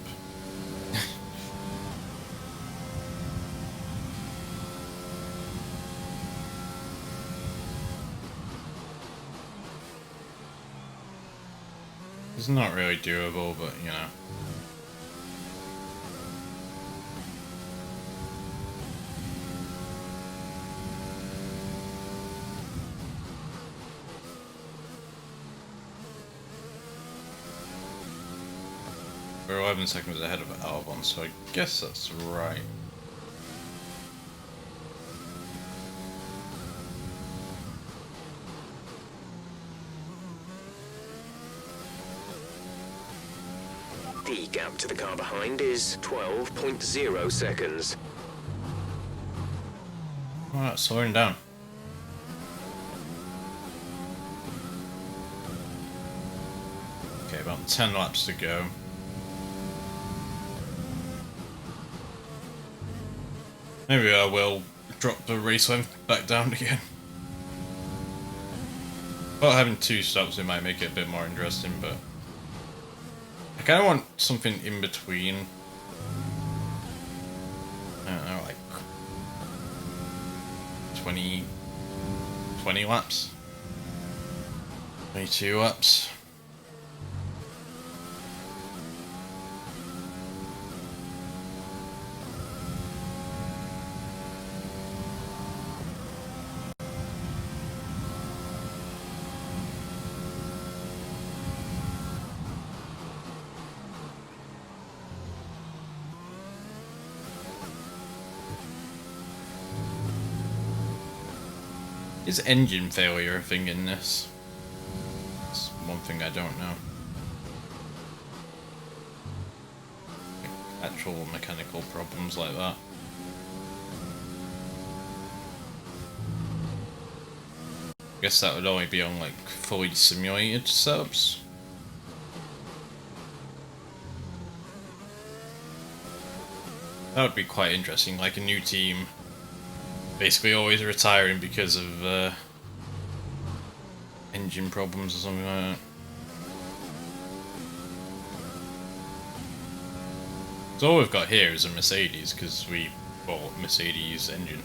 It's not really doable, but you know. We're 11 seconds ahead of Albon, so I guess that's right. The gap to the car behind is 12.0 seconds. Alright, slowing down. Okay, about 10 laps to go. Maybe I will drop the race length back down again. Well, having 2 stops, it might make it a bit more interesting, but I kind of want something in between. I don't know, like 20 laps? 22 laps? Is engine failure a thing in this? That's one thing I don't know. Like actual mechanical problems like that. I guess that would only be on like fully simulated setups. That would be quite interesting, like a new team basically always retiring because of engine problems or something like that. So all we've got here is a Mercedes because we bought Mercedes engine.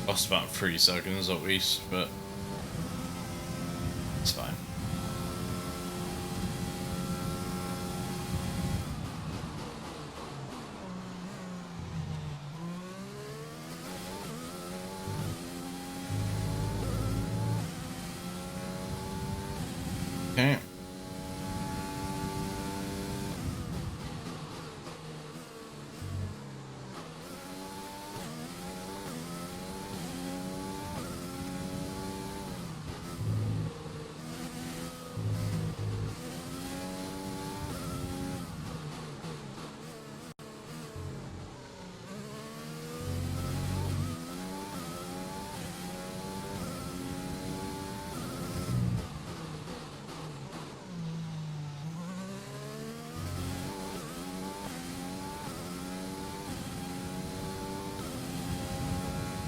Lost about 3 seconds at least, but it's fine. Okay.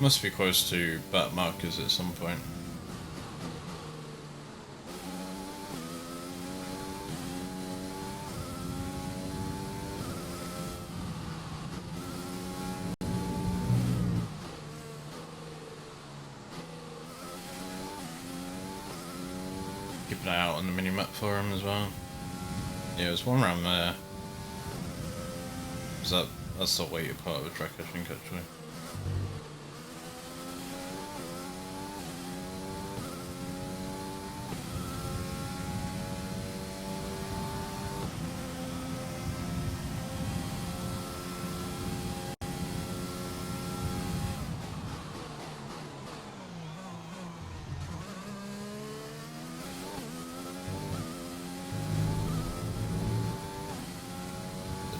Must be close to back markers at some point. Keep an eye out on the mini-map for him as well. Yeah, there's one around there. That's the later part of the track, I think, actually.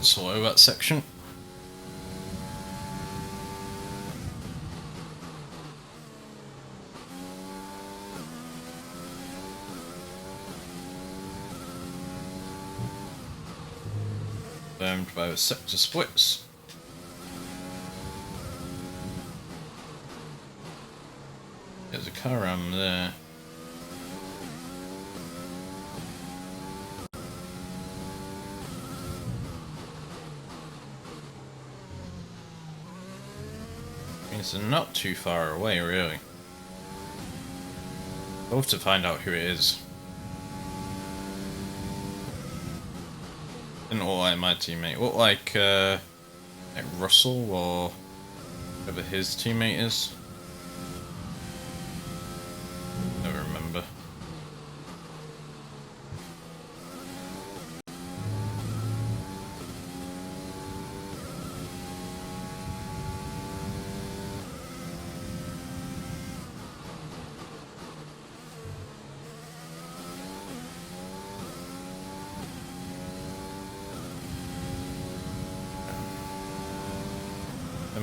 Slow that section. Formed by sector splits. There's a car around there. It's not too far away, really. I'll have to find out who it is. Didn't look like my teammate. Look like Russell or whoever his teammate is. Never remember.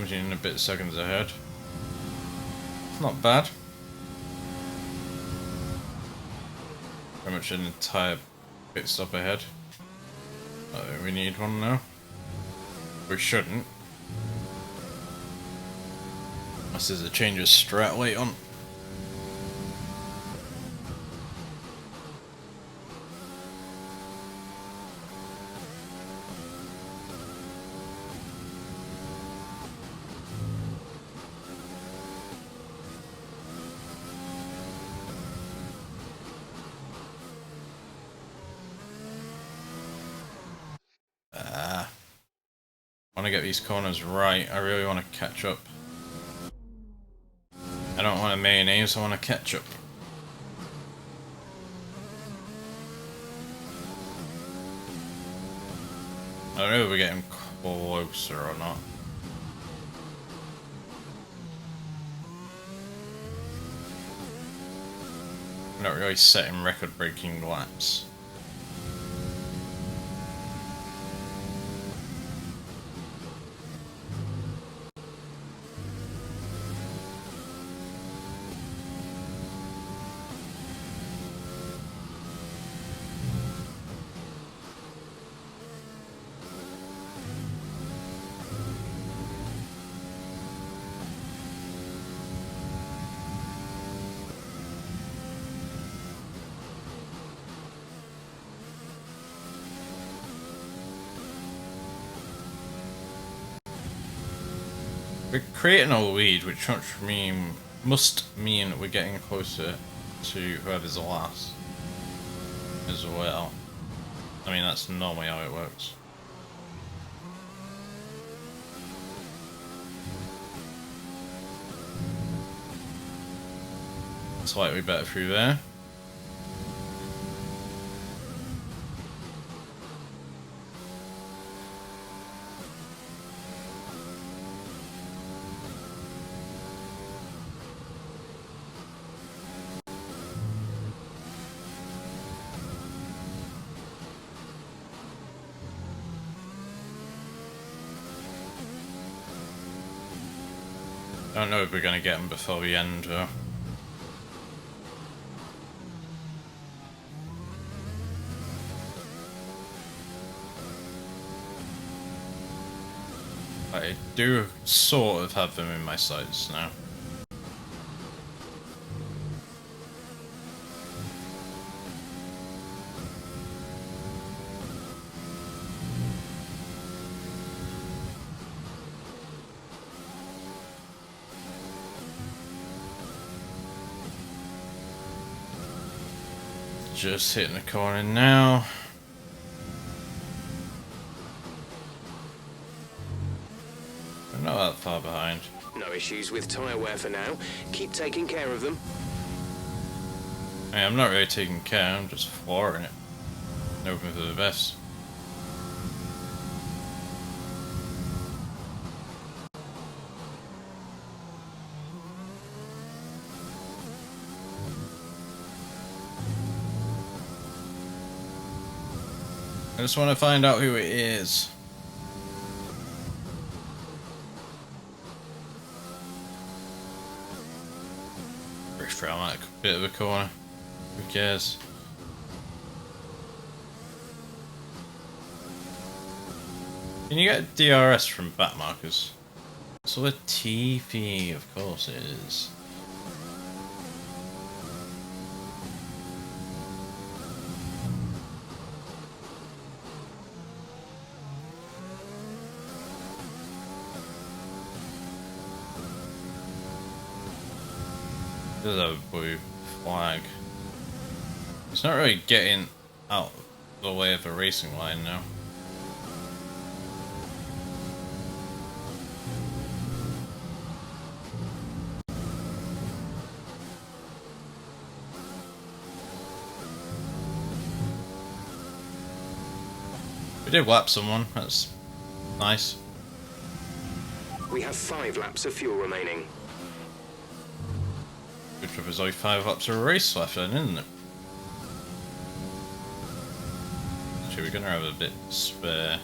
And a bit seconds ahead. Not bad. Pretty much an entire pit stop ahead. We need one now. We shouldn't. Unless there's a change of strat late on. I want to get these corners right. I really want to catch up. I don't want a mayonnaise, I want a ketchup. I don't know if we're getting closer or not. I'm not really setting record-breaking laps. We're creating a lead, which must mean we're getting closer to whoever's last as well. I mean, that's normally how it works. Slightly better through there. I don't know if we're going to get them before the end, though. I do sort of have them in my sights now. Just hitting the corner now. We're not that far behind. No issues with tyre wear for now. Keep taking care of them. Hey, I'm not really taking care, I'm just flooring it. Hoping for the best. I just want to find out who it is. Pretty dramatic bit of a corner. Who cares? Can you get DRS from back markers? So a TV, of course it is. There's a blue flag. It's not really getting out the way of the racing line now. We did lap someone, that's nice. We have 5 laps of fuel remaining. Good job, there's only 5 laps of a race left then, isn't it? Actually, we're gonna have a bit spare.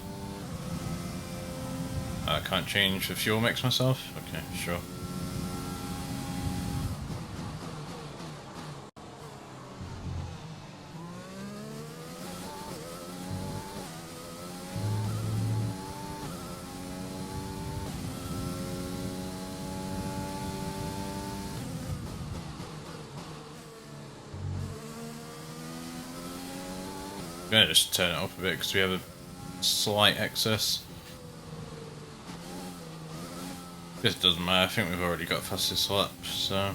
I can't change the fuel mix myself? Okay, sure. I'm gonna just turn it up a bit because we have a slight excess. This doesn't matter, I think we've already got fastest lap, so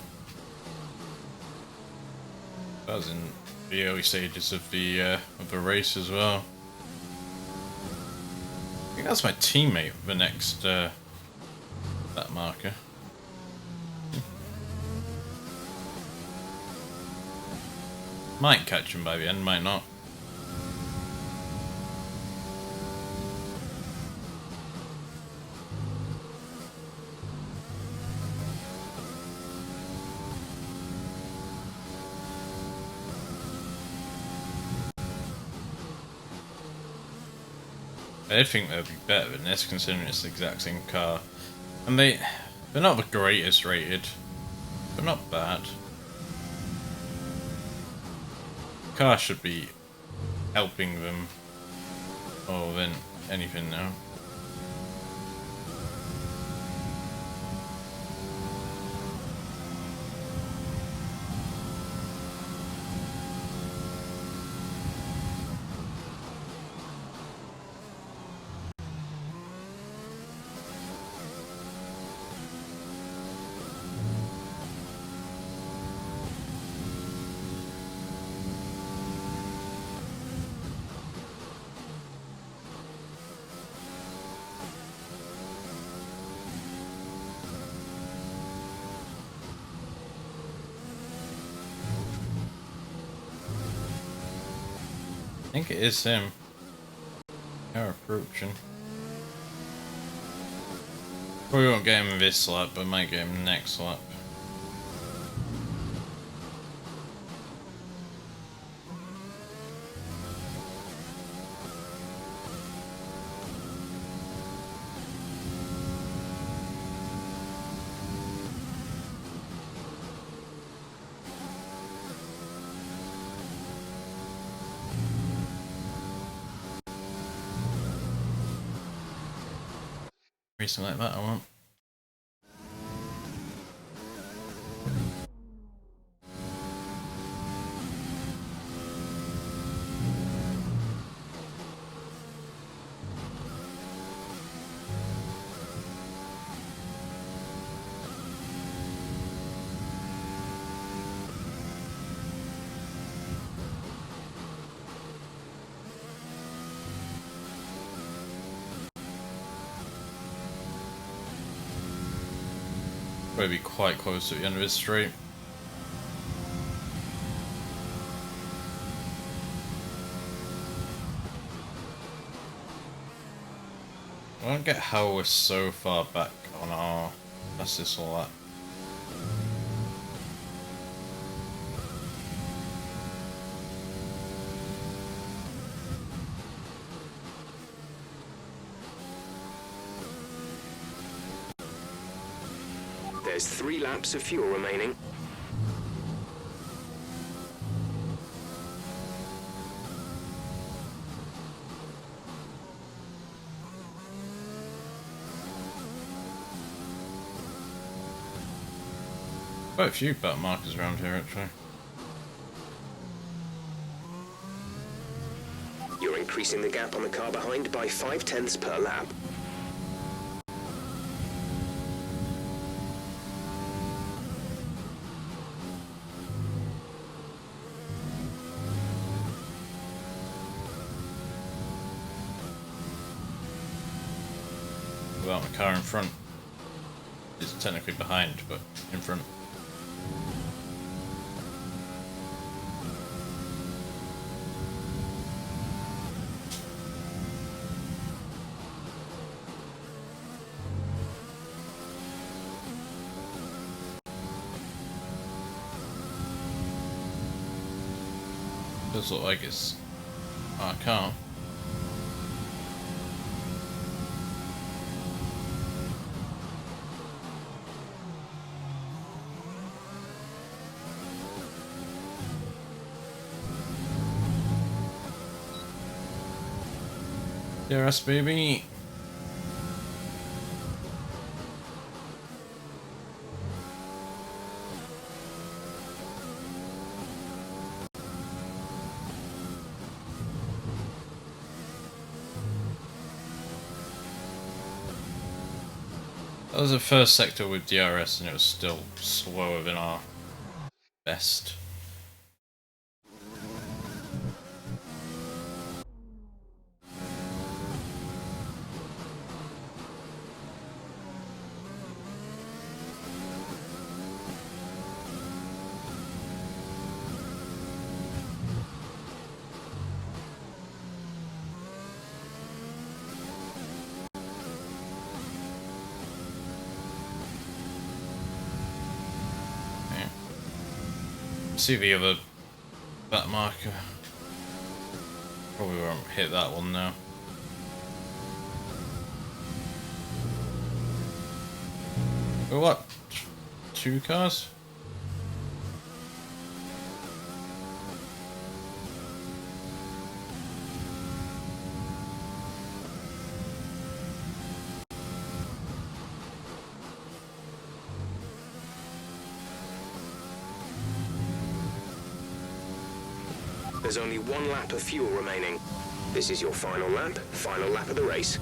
that was in the early stages of the race as well. I think that's my teammate, the next that marker. Might catch him by the end, might not. I think they'll be better than this, considering it's the exact same car. And they're not the greatest rated, but not bad. The car should be helping them more than anything now. I think it is him. They're approaching. Probably won't get him this lap, but might get him next lap. Racing like that, I want. Probably be quite close to the end of his straight. I don't get how we're so far back on our fastest lap. There's 3 laps of fuel remaining. Quite a few bat markers around here, actually. You're increasing the gap on the car behind by 0.5 per lap. without my car in front. It's technically behind, but in front. Does look like it's our car. DRS baby. That was the first sector with DRS and it was still slower than our best. See the other back marker. Probably won't hit that one now. Oh, what? 2 cars? There's only 1 lap of fuel remaining. This is your final lap of the race.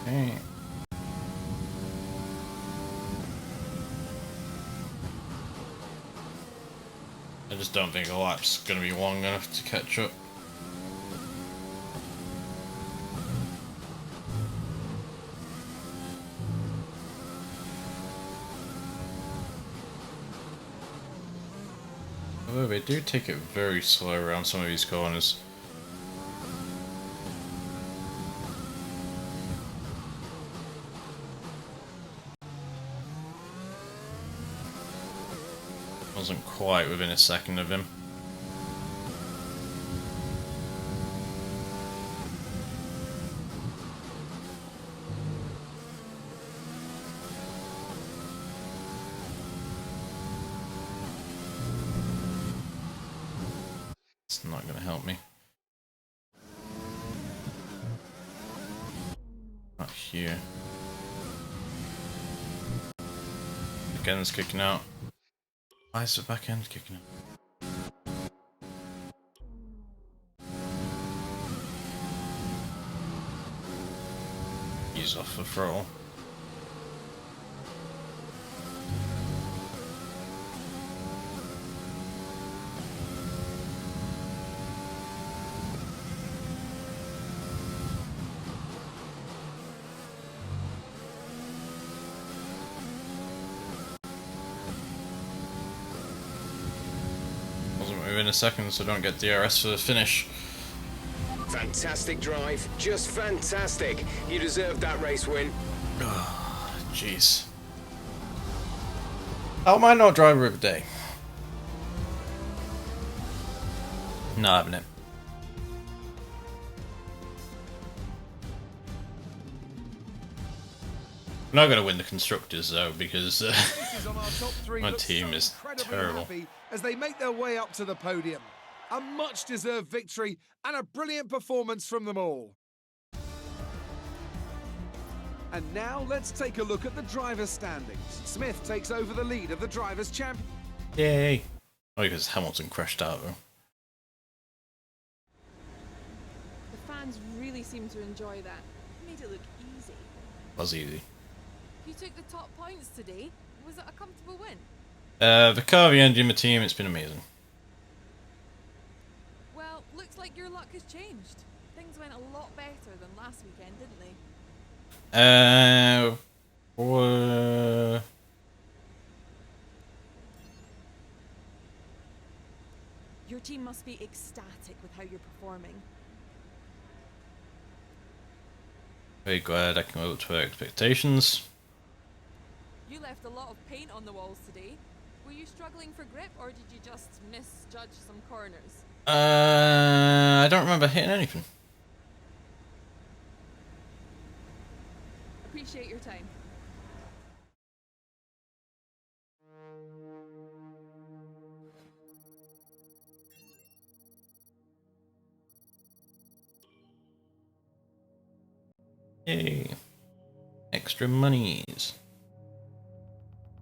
Hey. I just don't think a lap's gonna be long enough to catch up. Although they do take it very slow around some of these corners. Wasn't quite within a second of him. It's not going to help me. Not here. Again, it's kicking out. Why is the back end kicking out? He's off the throttle. In a second, so don't get DRS for the finish. Fantastic drive, just fantastic. You deserved that race win. Oh, jeez. How am I not driver of the day? Not having it. I'm not going to win the constructors though, because my team is terrible. As they make their way up to the podium. A much-deserved victory and a brilliant performance from them all. And now let's take a look at the drivers' standings. Smith takes over the lead of the drivers' champion. Yay! Oh, because Hamilton crashed out though. The fans really seem to enjoy that. Made it look easy. Was easy. You took the top points today. Was it a comfortable win? The car, the engine, the team, it's been amazing. Well, looks like your luck has changed. Things went a lot better than last weekend, didn't they? Your team must be ecstatic with how you're performing. Very glad I can live up to our expectations. You left a lot of paint on the walls today. Were you struggling for grip, or did you just misjudge some corners? I don't remember hitting anything. Appreciate your time. Yay. Extra monies.